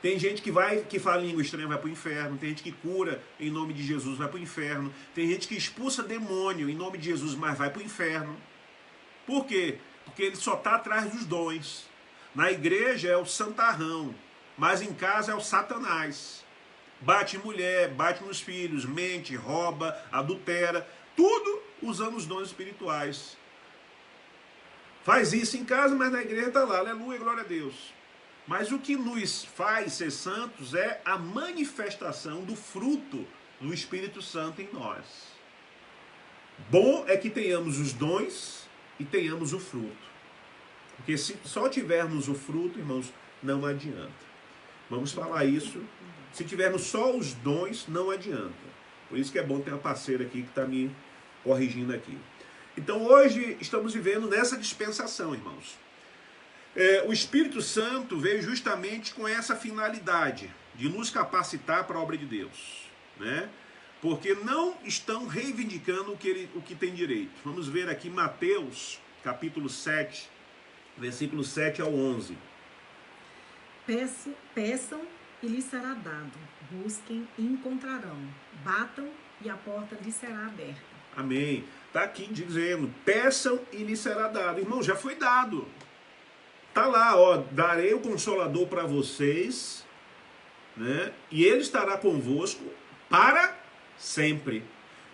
Tem gente que fala em língua estranha, vai para o inferno. Tem gente que cura em nome de Jesus, vai para o inferno. Tem gente que expulsa demônio em nome de Jesus, mas vai para o inferno. Por quê? Porque ele só está atrás dos dons. Na igreja é o santarrão, mas em casa é o Satanás. Bate em mulher, bate nos filhos, mente, rouba, adultera, tudo usando os dons espirituais. Faz isso em casa, mas na igreja está lá, aleluia, glória a Deus. Mas o que nos faz ser santos é a manifestação do fruto do Espírito Santo em nós. Bom é que tenhamos os dons e tenhamos o fruto. Porque se só tivermos o fruto, irmãos, não adianta. Vamos falar isso. Se tivermos só os dons, não adianta. Por isso que é bom ter uma parceira aqui que está me corrigindo aqui. Então hoje estamos vivendo nessa dispensação, irmãos. O Espírito Santo veio justamente com essa finalidade, de nos capacitar para a obra de Deus, né? Porque não estão reivindicando o que tem direito. Vamos ver aqui Mateus, capítulo 7, versículo 7 ao 11. Peçam e lhes será dado, busquem e encontrarão, batam e a porta lhes será aberta. Amém. Está aqui dizendo, peçam e lhes será dado. Irmão, já foi dado. Está lá, darei o Consolador para vocês, né? E ele estará convosco para sempre.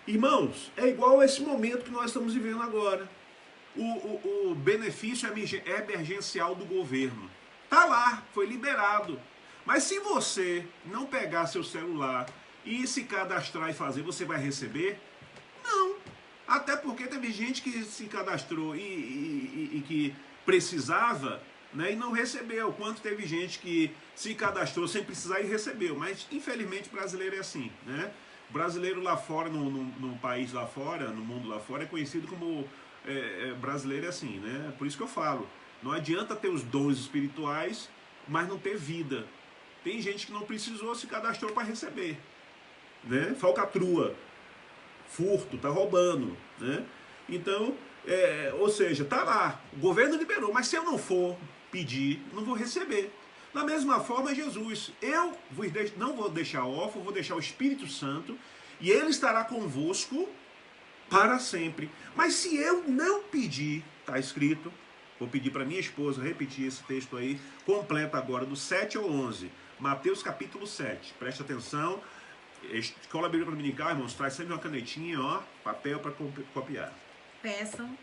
Irmãos, é igual a esse momento que nós estamos vivendo agora. O benefício emergencial do governo está lá, foi liberado. Mas se você não pegar seu celular e se cadastrar e fazer, você vai receber? Não. Até porque teve gente que se cadastrou e que precisava, né, e não recebeu. Quanto teve gente que se cadastrou sem precisar e recebeu. Mas infelizmente o brasileiro é assim, né? O brasileiro lá fora, no país lá fora, no mundo lá fora, é conhecido como brasileiro é assim, né? Por isso que eu falo, não adianta ter os dons espirituais, mas não ter vida. Tem gente que não precisou, se cadastrou para receber, né? Falcatrua, furto, tá roubando, né? Então, ou seja, tá lá, o governo liberou, mas se eu não for pedir, não vou receber. Da mesma forma, Jesus, eu não vou deixar órfão, vou deixar o Espírito Santo, e ele estará convosco para sempre. Mas se eu não pedir, está escrito, vou pedir para minha esposa repetir esse texto aí, completo agora, do 7 ao 11, Mateus capítulo 7, preste atenção. Escola Bíblica Dominical, irmãos, traz sempre uma canetinha, ó, papel para copiar. Peçam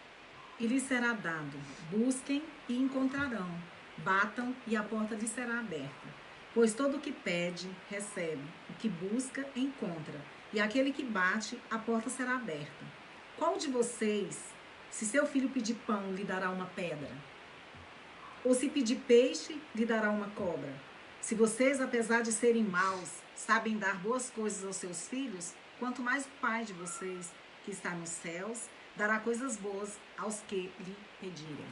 e lhes será dado. Busquem e encontrarão. Batam e a porta lhes será aberta. Pois todo o que pede, recebe. O que busca, encontra. E aquele que bate, a porta será aberta. Qual de vocês, se seu filho pedir pão, lhe dará uma pedra? Ou se pedir peixe, lhe dará uma cobra? Se vocês, apesar de serem maus, sabem dar boas coisas aos seus filhos, quanto mais o Pai de vocês, que está nos céus, dará coisas boas aos que lhe pedirem.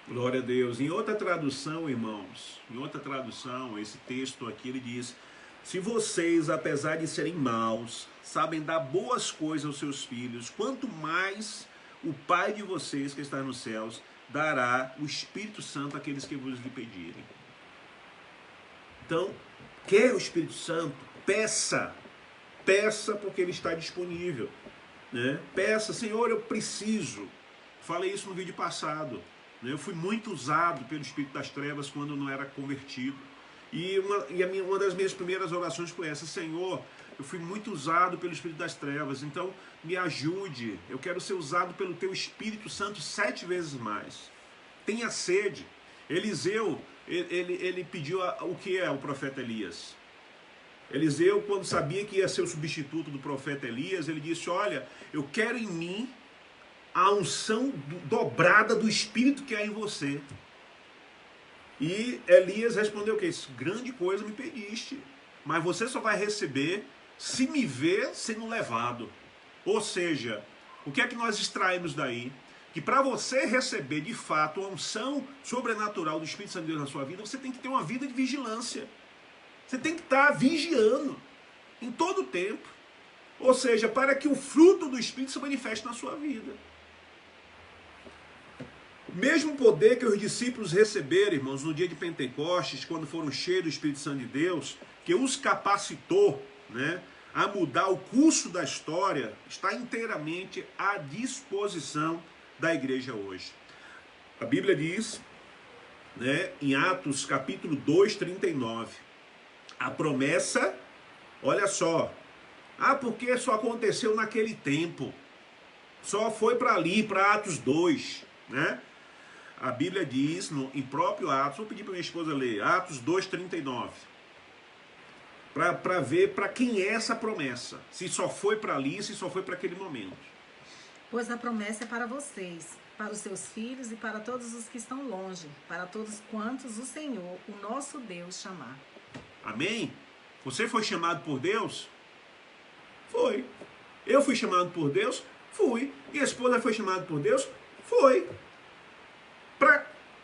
Glória a Deus. Em outra tradução, irmãos, em outra tradução, esse texto aqui, ele diz: se vocês, apesar de serem maus, sabem dar boas coisas aos seus filhos, quanto mais o Pai de vocês, que está nos céus, dará o Espírito Santo àqueles que vos lhe pedirem. Então, quer o Espírito Santo? Peça. Peça porque ele está disponível, né? Peça, Senhor, eu preciso. Falei isso no vídeo passado, né? Eu fui muito usado pelo Espírito das Trevas quando eu não era convertido. E uma das minhas primeiras orações foi essa: Senhor, eu fui muito usado pelo Espírito das Trevas, então me ajude. Eu quero ser usado pelo Teu Espírito Santo 7 vezes mais. Tenha sede. Eliseu, ele pediu o que é o profeta Elias. Eliseu, quando sabia que ia ser o substituto do profeta Elias, ele disse: olha, eu quero em mim a unção dobrada do Espírito que há em você. E Elias respondeu o quê? Grande coisa me pediste, mas você só vai receber se me ver sendo levado. Ou seja, o que é que nós extraímos daí? Que para você receber de fato a unção sobrenatural do Espírito Santo de Deus na sua vida, você tem que ter uma vida de vigilância. Você tem que estar vigiando em todo o tempo. Ou seja, para que o fruto do Espírito se manifeste na sua vida. O mesmo poder que os discípulos receberam, irmãos, no dia de Pentecostes, quando foram cheios do Espírito Santo de Deus, que os capacitou, né, a mudar o curso da história, está inteiramente à disposição da igreja hoje. A Bíblia diz, né, em Atos capítulo 2, 39, a promessa, olha só, porque só aconteceu naquele tempo, só foi para ali, para Atos 2, né? A Bíblia diz, em próprio Atos, vou pedir para minha esposa ler, Atos 2, 39, para ver para quem é essa promessa, se só foi para ali, se só foi para aquele momento. Pois a promessa é para vocês, para os seus filhos e para todos os que estão longe, para todos quantos o Senhor, o nosso Deus, chamar. Amém? Você foi chamado por Deus? Foi. Eu fui chamado por Deus? Fui. E a esposa foi chamada por Deus? Foi.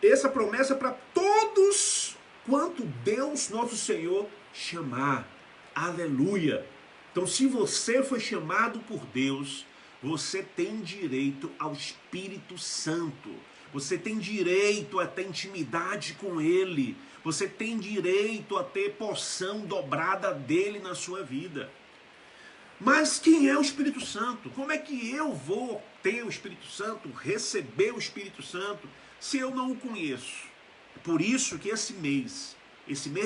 Essa promessa é para todos quanto Deus, nosso Senhor, chamar. Aleluia. Então, se você foi chamado por Deus, você tem direito ao Espírito Santo. Você tem direito a ter intimidade com Ele. Você tem direito a ter porção dobrada dele na sua vida. Mas quem é o Espírito Santo? Como é que eu vou ter o Espírito Santo, receber o Espírito Santo, se eu não o conheço? Por isso que esse mês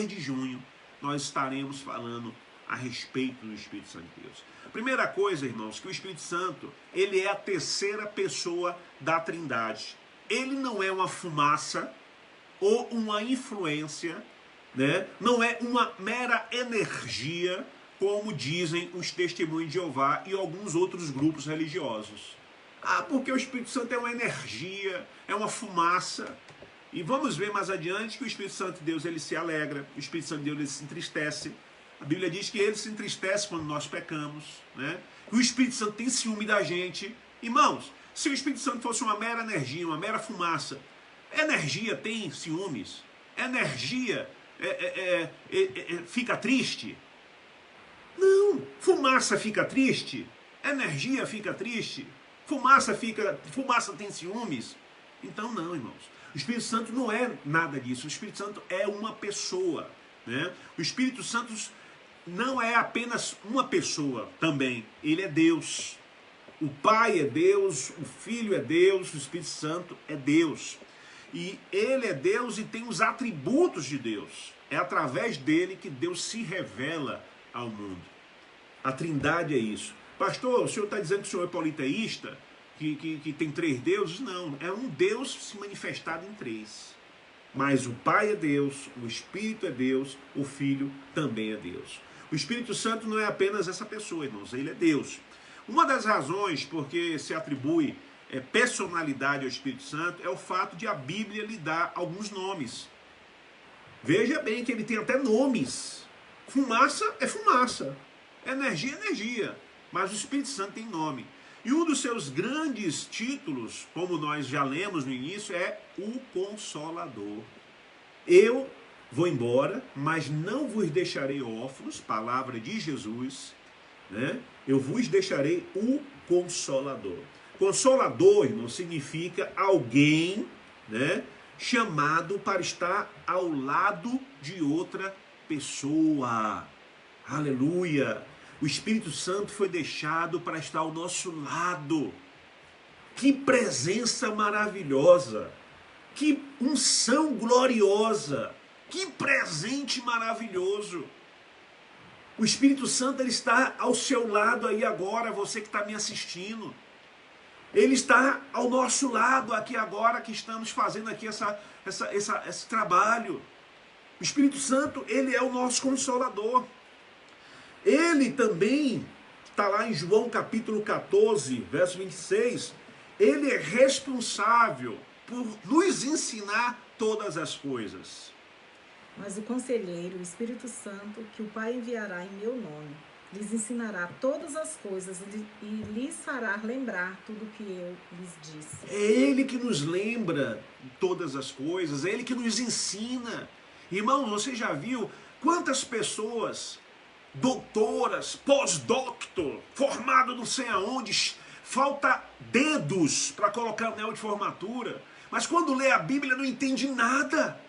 de junho, nós estaremos falando a respeito do Espírito Santo de Deus. Primeira coisa, irmãos, que o Espírito Santo, ele é a terceira pessoa da Trindade. Ele não é uma fumaça ou uma influência, né? Não é uma mera energia, como dizem os Testemunhos de Jeová e alguns outros grupos religiosos. Ah, porque o Espírito Santo é uma energia, é uma fumaça. E vamos ver mais adiante que o Espírito Santo de Deus, ele se alegra, o Espírito Santo de Deus, ele se entristece. A Bíblia diz que ele se entristece quando nós pecamos, né? E o Espírito Santo tem ciúme da gente. Irmãos, se o Espírito Santo fosse uma mera energia, uma mera fumaça, energia tem ciúmes? Energia fica triste? Não. Fumaça fica triste? Energia fica triste? Fumaça tem ciúmes? Então não, irmãos. O Espírito Santo não é nada disso. O Espírito Santo é uma pessoa, né? O Espírito Santo não é apenas uma pessoa também. Ele é Deus. O Pai é Deus, o Filho é Deus, o Espírito Santo é Deus. E ele é Deus e tem os atributos de Deus. É através dele que Deus se revela ao mundo. A Trindade é isso. Pastor, o senhor está dizendo que o senhor é politeísta? Que tem 3 deuses? Não, é um Deus se manifestado em 3. Mas o Pai é Deus, o Espírito é Deus, o Filho também é Deus. O Espírito Santo não é apenas essa pessoa, irmãos, ele é Deus. Uma das razões porque se atribui personalidade ao Espírito Santo é o fato de a Bíblia lhe dar alguns nomes. Veja bem que ele tem até nomes. Fumaça é fumaça, energia é energia, mas o Espírito Santo tem nome. E um dos seus grandes títulos, como nós já lemos no início, é o Consolador. Eu vou embora, mas não vos deixarei órfãos, palavra de Jesus, né? Eu vos deixarei o Consolador. Consolador, irmão, significa alguém, né, chamado para estar ao lado de outra pessoa. Aleluia! O Espírito Santo foi deixado para estar ao nosso lado. Que presença maravilhosa! Que unção gloriosa! Que presente maravilhoso! O Espírito Santo, ele está ao seu lado aí agora, você que está me assistindo. Ele está ao nosso lado aqui agora que estamos fazendo aqui esse trabalho. O Espírito Santo, ele é o nosso Consolador. Ele também, está lá em João capítulo 14, verso 26, ele é responsável por nos ensinar todas as coisas. Mas o Conselheiro, o Espírito Santo, que o Pai enviará em meu nome, lhes ensinará todas as coisas e lhes fará lembrar tudo o que eu lhes disse. É ele que nos lembra todas as coisas, é ele que nos ensina. Irmão, você já viu quantas pessoas, doutoras, pós-doctor, formado não sei aonde, falta dedos para colocar anel de formatura, mas quando lê a Bíblia não entende nada.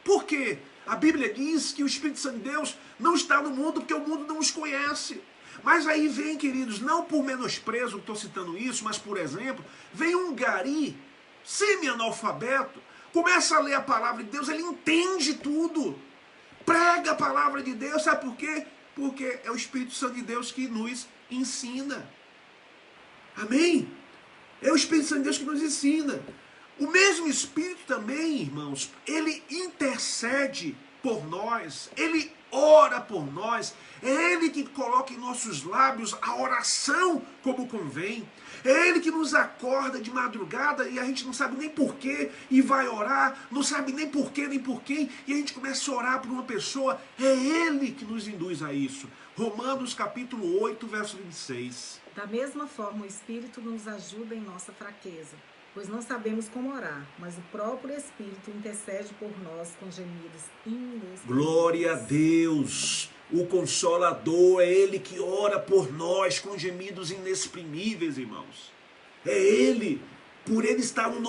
Por quê? A Bíblia diz que o Espírito Santo de Deus não está no mundo porque o mundo não os conhece. Mas aí vem, queridos, não por menosprezo estou citando isso, mas por exemplo, vem um gari semi-analfabeto, começa a ler a palavra de Deus, ele entende tudo, prega a palavra de Deus, sabe por quê? Porque é o Espírito Santo de Deus que nos ensina. Amém? É o Espírito Santo de Deus que nos ensina. O mesmo Espírito também, irmãos, ele intercede por nós, ele ora por nós, é ele que coloca em nossos lábios a oração como convém, é ele que nos acorda de madrugada e a gente não sabe nem porquê e vai orar, não sabe nem porquê nem por quem, e a gente começa a orar por uma pessoa, é ele que nos induz a isso. Romanos capítulo 8, verso 26. Da mesma forma, o Espírito nos ajuda em nossa fraqueza, pois não sabemos como orar, mas o próprio Espírito intercede por nós com gemidos inexprimíveis. Glória a Deus! O Consolador é ele que ora por nós com gemidos inexprimíveis, irmãos. É ele, por ele estar ao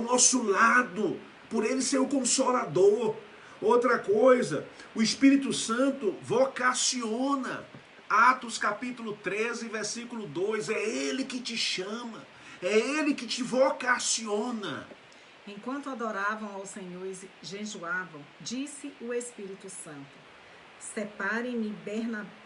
nosso lado, por ele ser o Consolador. Outra coisa, o Espírito Santo vocaciona. Atos capítulo 13, versículo 2, é ele que te chama. É ele que te vocaciona. Enquanto adoravam ao Senhor e jejuavam, disse o Espírito Santo: Separem-me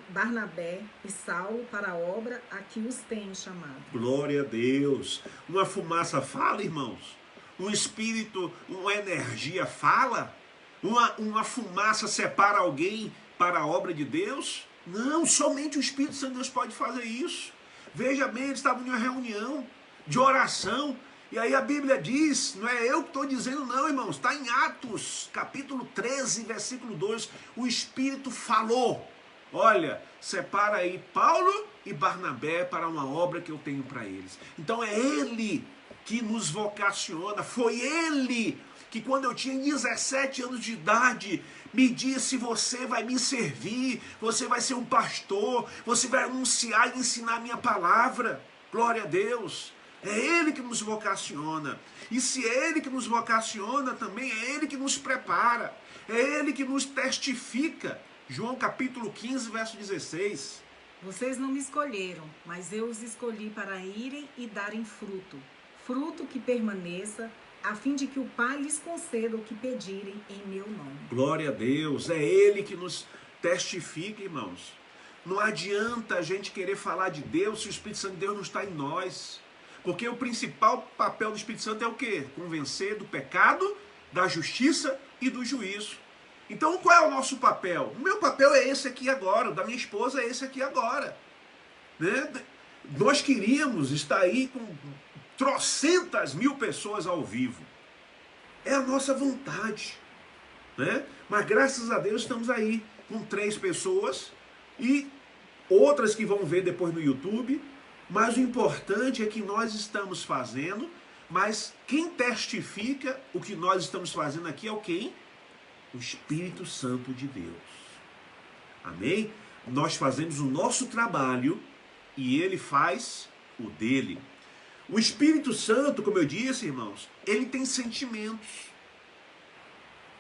Barnabé e Saulo para a obra a que os tenho chamado. Glória a Deus. Uma fumaça fala, irmãos. Um espírito, uma energia fala. Uma fumaça separa alguém para a obra de Deus? Não, somente o Espírito Santo de Deus pode fazer isso. Veja bem, eles estavam em uma reunião de oração. E aí a Bíblia diz, não é eu que estou dizendo não, irmãos, está em Atos, capítulo 13, versículo 2, o Espírito falou, olha, separa aí Paulo e Barnabé para uma obra que eu tenho para eles. Então é Ele que nos vocaciona, foi Ele que quando eu tinha 17 anos de idade, me disse, você vai me servir, você vai ser um pastor, você vai anunciar e ensinar a minha palavra, glória a Deus. É Ele que nos vocaciona. E se é Ele que nos vocaciona, também é Ele que nos prepara. É Ele que nos testifica. João capítulo 15, verso 16. Vocês não me escolheram, mas eu os escolhi para irem e darem fruto. Fruto que permaneça, a fim de que o Pai lhes conceda o que pedirem em meu nome. Glória a Deus. É Ele que nos testifica, irmãos. Não adianta a gente querer falar de Deus se o Espírito Santo de Deus não está em nós. Porque o principal papel do Espírito Santo é o quê? Convencer do pecado, da justiça e do juízo. Então qual é o nosso papel? O meu papel é esse aqui agora, o da minha esposa é esse aqui agora. Né? Nós queríamos estar aí com trocentas mil pessoas ao vivo. É a nossa vontade. Né? Mas graças a Deus estamos aí com 3 pessoas e outras que vão ver depois no YouTube. Mas o importante é que nós estamos fazendo, mas quem testifica o que nós estamos fazendo aqui é o quem? O Espírito Santo de Deus. Amém? Nós fazemos o nosso trabalho e Ele faz o dele. O Espírito Santo, como eu disse, irmãos, ele tem sentimentos.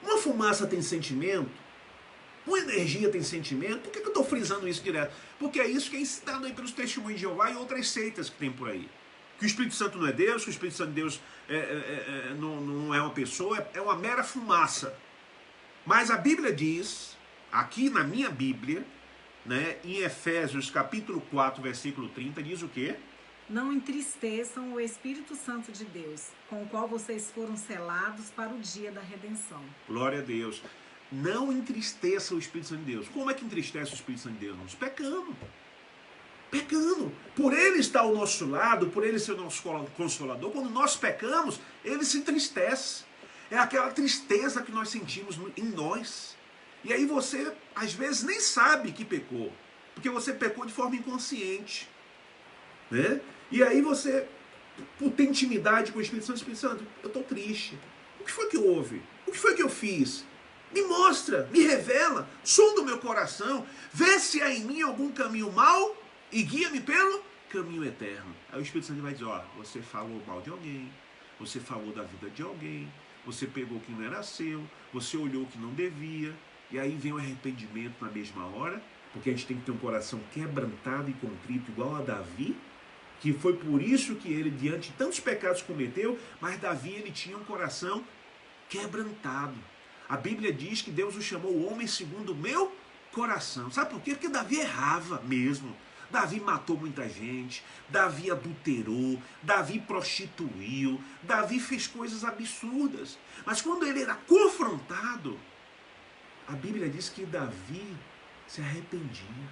Uma fumaça tem sentimento? Uma energia tem sentimento? Por que eu estou frisando isso direto? Porque é isso que é ensinado aí pelos testemunhos de Jeová e outras seitas que tem por aí. Que o Espírito Santo não é Deus, que o Espírito Santo de Deus não é uma pessoa, é uma mera fumaça. Mas a Bíblia diz, aqui na minha Bíblia, né, em Efésios capítulo 4, versículo 30, diz o quê? Não entristeçam o Espírito Santo de Deus, com o qual vocês foram selados para o dia da redenção. Glória a Deus. Não entristeça o Espírito Santo de Deus. Como é que entristece o Espírito Santo de Deus? Irmãos? Pecando. Pecando. Por Ele estar ao nosso lado, por Ele ser o nosso consolador, quando nós pecamos, Ele se entristece. É aquela tristeza que nós sentimos em nós. E aí você, às vezes, nem sabe que pecou. Porque você pecou de forma inconsciente. Né? E aí você, por ter intimidade com o Espírito Santo, eu estou triste. O que foi que houve? O que foi que eu fiz? Me mostra, me revela, sonda o meu coração, vê se há em mim algum caminho mau e guia-me pelo caminho eterno. Aí o Espírito Santo vai dizer, ó, você falou mal de alguém, você falou da vida de alguém, você pegou o que não era seu, você olhou o que não devia, e aí vem o arrependimento na mesma hora, porque a gente tem que ter um coração quebrantado e contrito igual a Davi, que foi por isso que ele, diante de tantos pecados cometeu, mas Davi ele tinha um coração quebrantado. A Bíblia diz que Deus o chamou homem segundo o meu coração. Sabe por quê? Porque Davi errava mesmo. Davi matou muita gente, Davi adulterou, Davi prostituiu, Davi fez coisas absurdas. Mas quando ele era confrontado, a Bíblia diz que Davi se arrependia,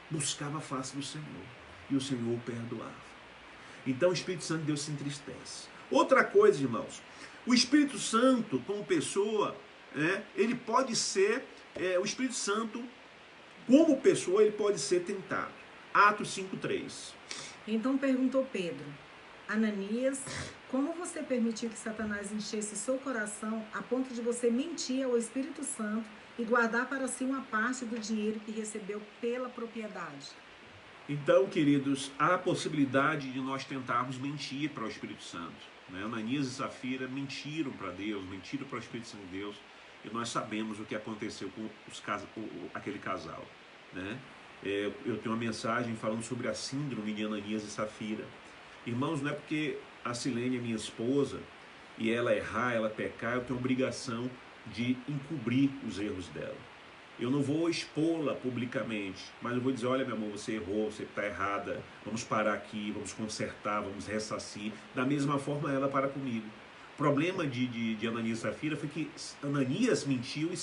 buscava a face do Senhor, e o Senhor o perdoava. Então o Espírito Santo de Deus se entristece. Outra coisa, irmãos, o Espírito Santo como pessoa, ele pode ser, o Espírito Santo como pessoa, ele pode ser tentado. Atos 5:3. Então perguntou Pedro, Ananias, como você permitiu que Satanás enchesse seu coração a ponto de você mentir ao Espírito Santo e guardar para si uma parte do dinheiro que recebeu pela propriedade? Então, queridos, há a possibilidade de nós tentarmos mentir para o Espírito Santo. Né? Ananias e Safira mentiram para Deus, mentiram para o Espírito Santo de Deus, e nós sabemos o que aconteceu com aquele casal. Né? Eu tenho uma mensagem falando sobre a síndrome de Ananias e Safira. Irmãos, não é porque a Silene é minha esposa e ela errar, ela pecar, eu tenho a obrigação de encobrir os erros dela. Eu não vou expô-la publicamente, mas eu vou dizer, olha, meu amor, você errou, você está errada, vamos parar aqui, vamos consertar, vamos ressarcir. Da mesma forma ela para comigo. O problema de Ananias e Safira foi que Ananias mentiu e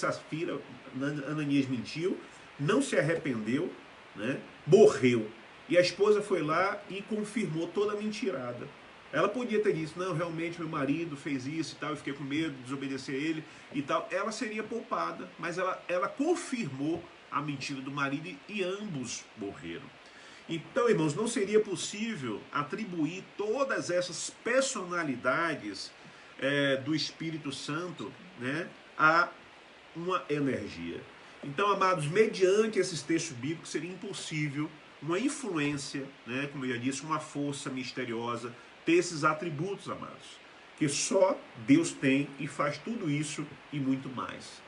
Ananias mentiu, não se arrependeu, né? Morreu. E a esposa foi lá e confirmou toda a mentirada. Ela podia ter dito, não, realmente meu marido fez isso e tal, eu fiquei com medo de desobedecer a ele e tal. Ela seria poupada, mas ela confirmou a mentira do marido e ambos morreram. Então, irmãos, não seria possível atribuir todas essas personalidades do Espírito Santo, né, a uma energia. Então, amados, mediante esses textos bíblicos seria impossível uma influência, né, como eu já disse, uma força misteriosa, ter esses atributos, amados, que só Deus tem e faz tudo isso e muito mais.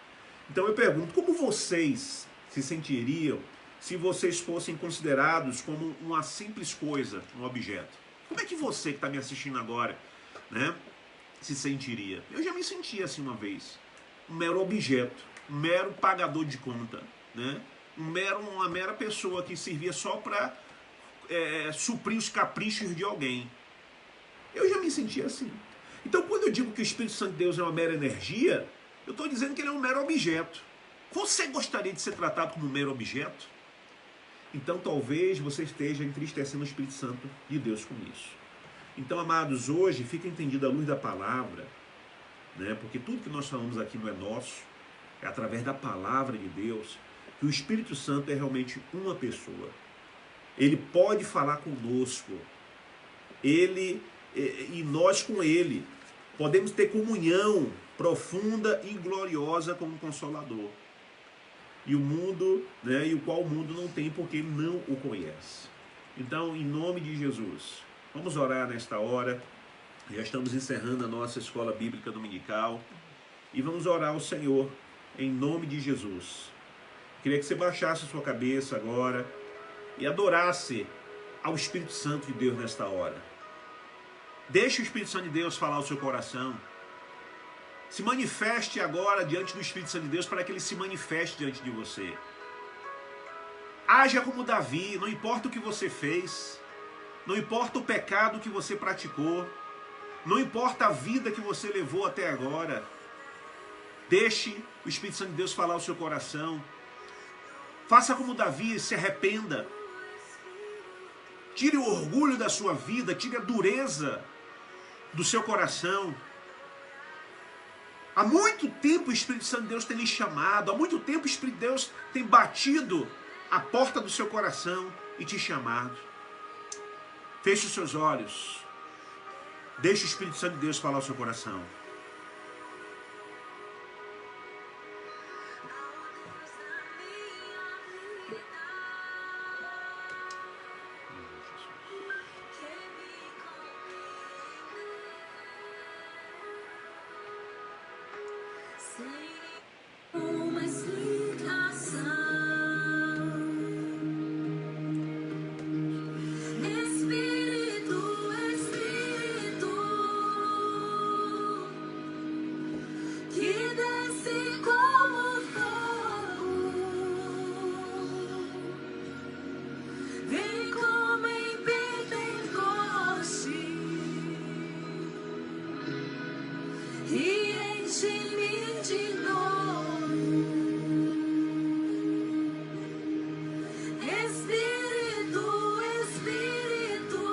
Então eu pergunto, como vocês se sentiriam se vocês fossem considerados como uma simples coisa, um objeto? Como é que você que está me assistindo agora, né, se sentiria? Eu já me senti assim uma vez, um mero objeto, um mero pagador de conta, né? Uma mera pessoa que servia só para suprir os caprichos de alguém. Eu já me senti assim. Então, quando eu digo que o Espírito Santo de Deus é uma mera energia, eu estou dizendo que ele é um mero objeto. Você gostaria de ser tratado como um mero objeto? Então, talvez você esteja entristecendo o Espírito Santo de Deus com isso. Então, amados, hoje fica entendido à luz da palavra, né? Porque tudo que nós falamos aqui não é nosso, é através da palavra de Deus, que o Espírito Santo é realmente uma pessoa. Ele pode falar conosco. Ele e nós com ele podemos ter comunhão profunda e gloriosa com o Consolador. E o mundo, né, e o qual o mundo não tem porque ele não o conhece. Então, em nome de Jesus, vamos orar nesta hora. Já estamos encerrando a nossa escola bíblica dominical e vamos orar ao Senhor em nome de Jesus. Queria que você baixasse a sua cabeça agora e adorasse ao Espírito Santo de Deus nesta hora. Deixe o Espírito Santo de Deus falar ao seu coração. Se manifeste agora diante do Espírito Santo de Deus para que ele se manifeste diante de você. Haja como Davi, não importa o que você fez, não importa o pecado que você praticou, não importa a vida que você levou até agora. Deixe o Espírito Santo de Deus falar ao seu coração. Faça como Davi, se arrependa. Tire o orgulho da sua vida, tire a dureza do seu coração. Há muito tempo o Espírito Santo de Deus tem lhe chamado, há muito tempo o Espírito de Deus tem batido a porta do seu coração e te chamado. Feche os seus olhos. Deixe o Espírito Santo de Deus falar ao seu coração. Uma explicação. Espírito, Espírito, que desce como fogo, vem como em Pentecoste e enche-me de novo. Espírito, Espírito,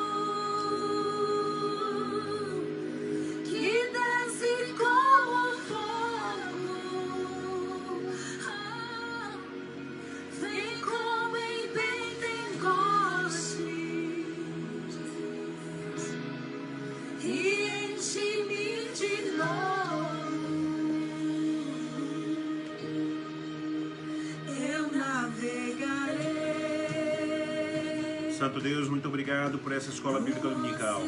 que desce como fogo, vem como em Pentecoste e enche-me de novo. Eu navegarei. Santo Deus, muito obrigado por essa escola bíblica dominical.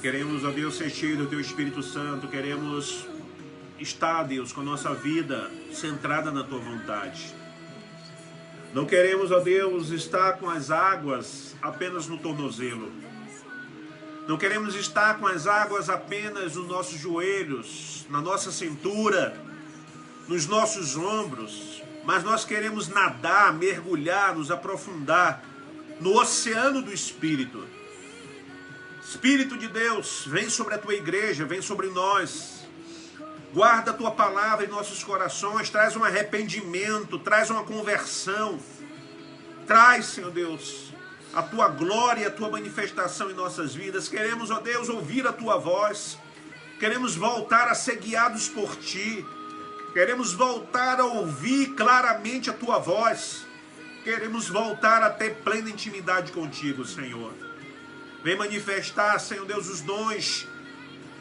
Queremos, ó Deus, ser cheio do Teu Espírito Santo. Queremos estar, Deus, com a nossa vida centrada na Tua vontade. Não queremos, ó Deus, estar com as águas apenas no tornozelo. Não queremos estar com as águas apenas nos nossos joelhos, na nossa cintura. nos nossos ombros, mas nós queremos nadar, mergulhar, nos aprofundar no oceano do Espírito. Espírito de Deus, vem sobre a tua igreja, vem sobre nós. Guarda a tua palavra em nossos corações, traz um arrependimento, traz uma conversão. Traz, Senhor Deus, a tua glória, a tua manifestação em nossas vidas. Queremos, ó Deus, ouvir a tua voz. Queremos voltar a ser guiados por ti. Queremos voltar a ouvir claramente a tua voz. Queremos voltar a ter plena intimidade contigo, Senhor. Vem manifestar, Senhor Deus, os dons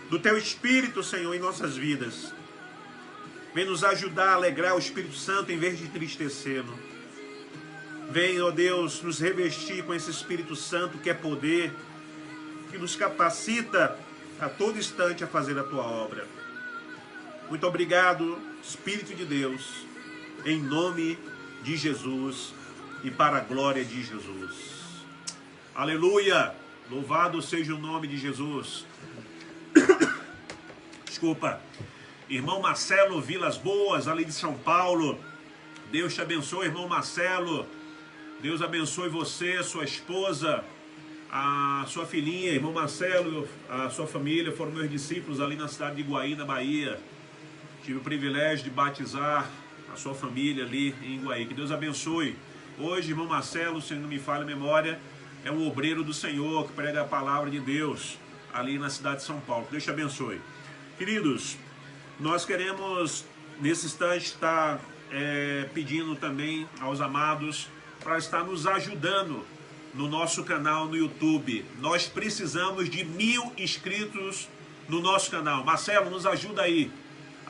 do teu Espírito, Senhor, em nossas vidas. Vem nos ajudar a alegrar o Espírito Santo em vez de entristecê-lo. Vem, ó Deus, nos revestir com esse Espírito Santo que é poder, que nos capacita a todo instante a fazer a tua obra. Muito obrigado, Espírito de Deus, em nome de Jesus e para a glória de Jesus. Aleluia! Louvado seja o nome de Jesus. Desculpa. Irmão Marcelo Vilas Boas, ali de São Paulo. Deus te abençoe, irmão Marcelo. Deus abençoe você, sua esposa, a sua filhinha, irmão Marcelo, a sua família. Foram meus discípulos ali na cidade de Iguaí, na Bahia. Tive o privilégio de batizar a sua família ali em Iguaí. Que Deus abençoe. Hoje, irmão Marcelo, se não me falha a memória, é um obreiro do Senhor que prega a palavra de Deus ali na cidade de São Paulo. Deus te abençoe. Queridos, nós queremos nesse instante estar pedindo também aos amados para estar nos ajudando no nosso canal no YouTube. Nós precisamos de 1000 inscritos no nosso canal. Marcelo, nos ajuda aí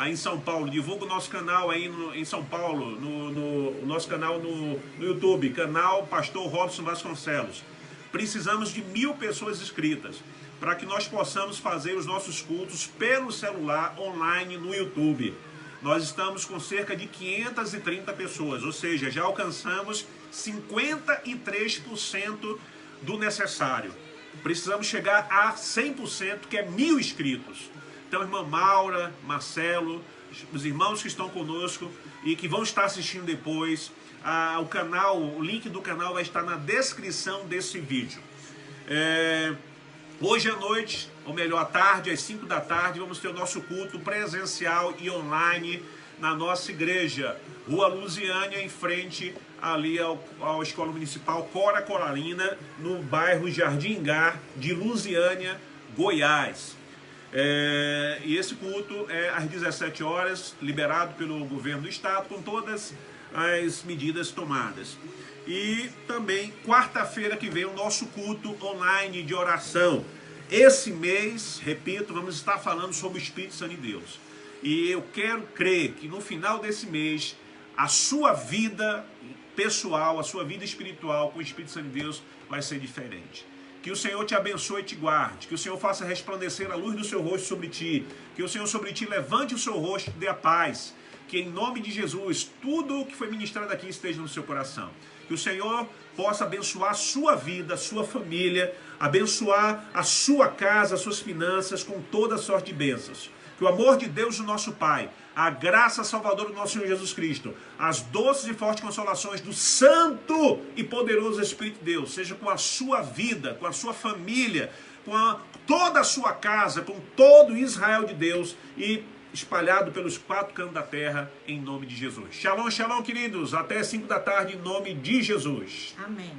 em São Paulo. Divulga o nosso canal aí em São Paulo, no nosso canal no YouTube, canal Pastor Robson Vasconcelos. Precisamos de 1000 pessoas inscritas para que nós possamos fazer os nossos cultos pelo celular online no YouTube. Nós estamos com cerca de 530 pessoas, ou seja, já alcançamos 53% do necessário. Precisamos chegar a 100%, que é 1000 inscritos. Então, irmã Maura, Marcelo, os irmãos que estão conosco e que vão estar assistindo depois, o link do canal vai estar na descrição desse vídeo. Hoje à noite, ou melhor, à tarde, às 5 da tarde, vamos ter o nosso culto presencial e online na nossa igreja, Rua Lusiânia, em frente ali à Escola Municipal Cora Coralina, no bairro Jardim Gar de Lusiânia, Goiás. E esse culto é às 17 horas, liberado pelo governo do estado, com todas as medidas tomadas. E também quarta-feira que vem o nosso culto online de oração. Esse mês, repito, vamos estar falando sobre o Espírito Santo de Deus. E eu quero crer que no final desse mês, a sua vida pessoal, a sua vida espiritual com o Espírito Santo de Deus vai ser diferente. Que o Senhor te abençoe e te guarde. Que o Senhor faça resplandecer a luz do seu rosto sobre ti. Que o Senhor sobre ti levante o seu rosto e dê a paz. Que em nome de Jesus, tudo o que foi ministrado aqui esteja no seu coração. Que o Senhor possa abençoar a sua vida, a sua família, abençoar a sua casa, as suas finanças com toda sorte de bênçãos. Que o amor de Deus, o nosso Pai, a graça salvadora do nosso Senhor Jesus Cristo, as doces e fortes consolações do Santo e poderoso Espírito de Deus, seja com a sua vida, com a sua família, com toda a sua casa, com todo Israel de Deus e espalhado pelos 4 cantos da terra, em nome de Jesus. Shalom, shalom, queridos. Até 5 da tarde, em nome de Jesus. Amém.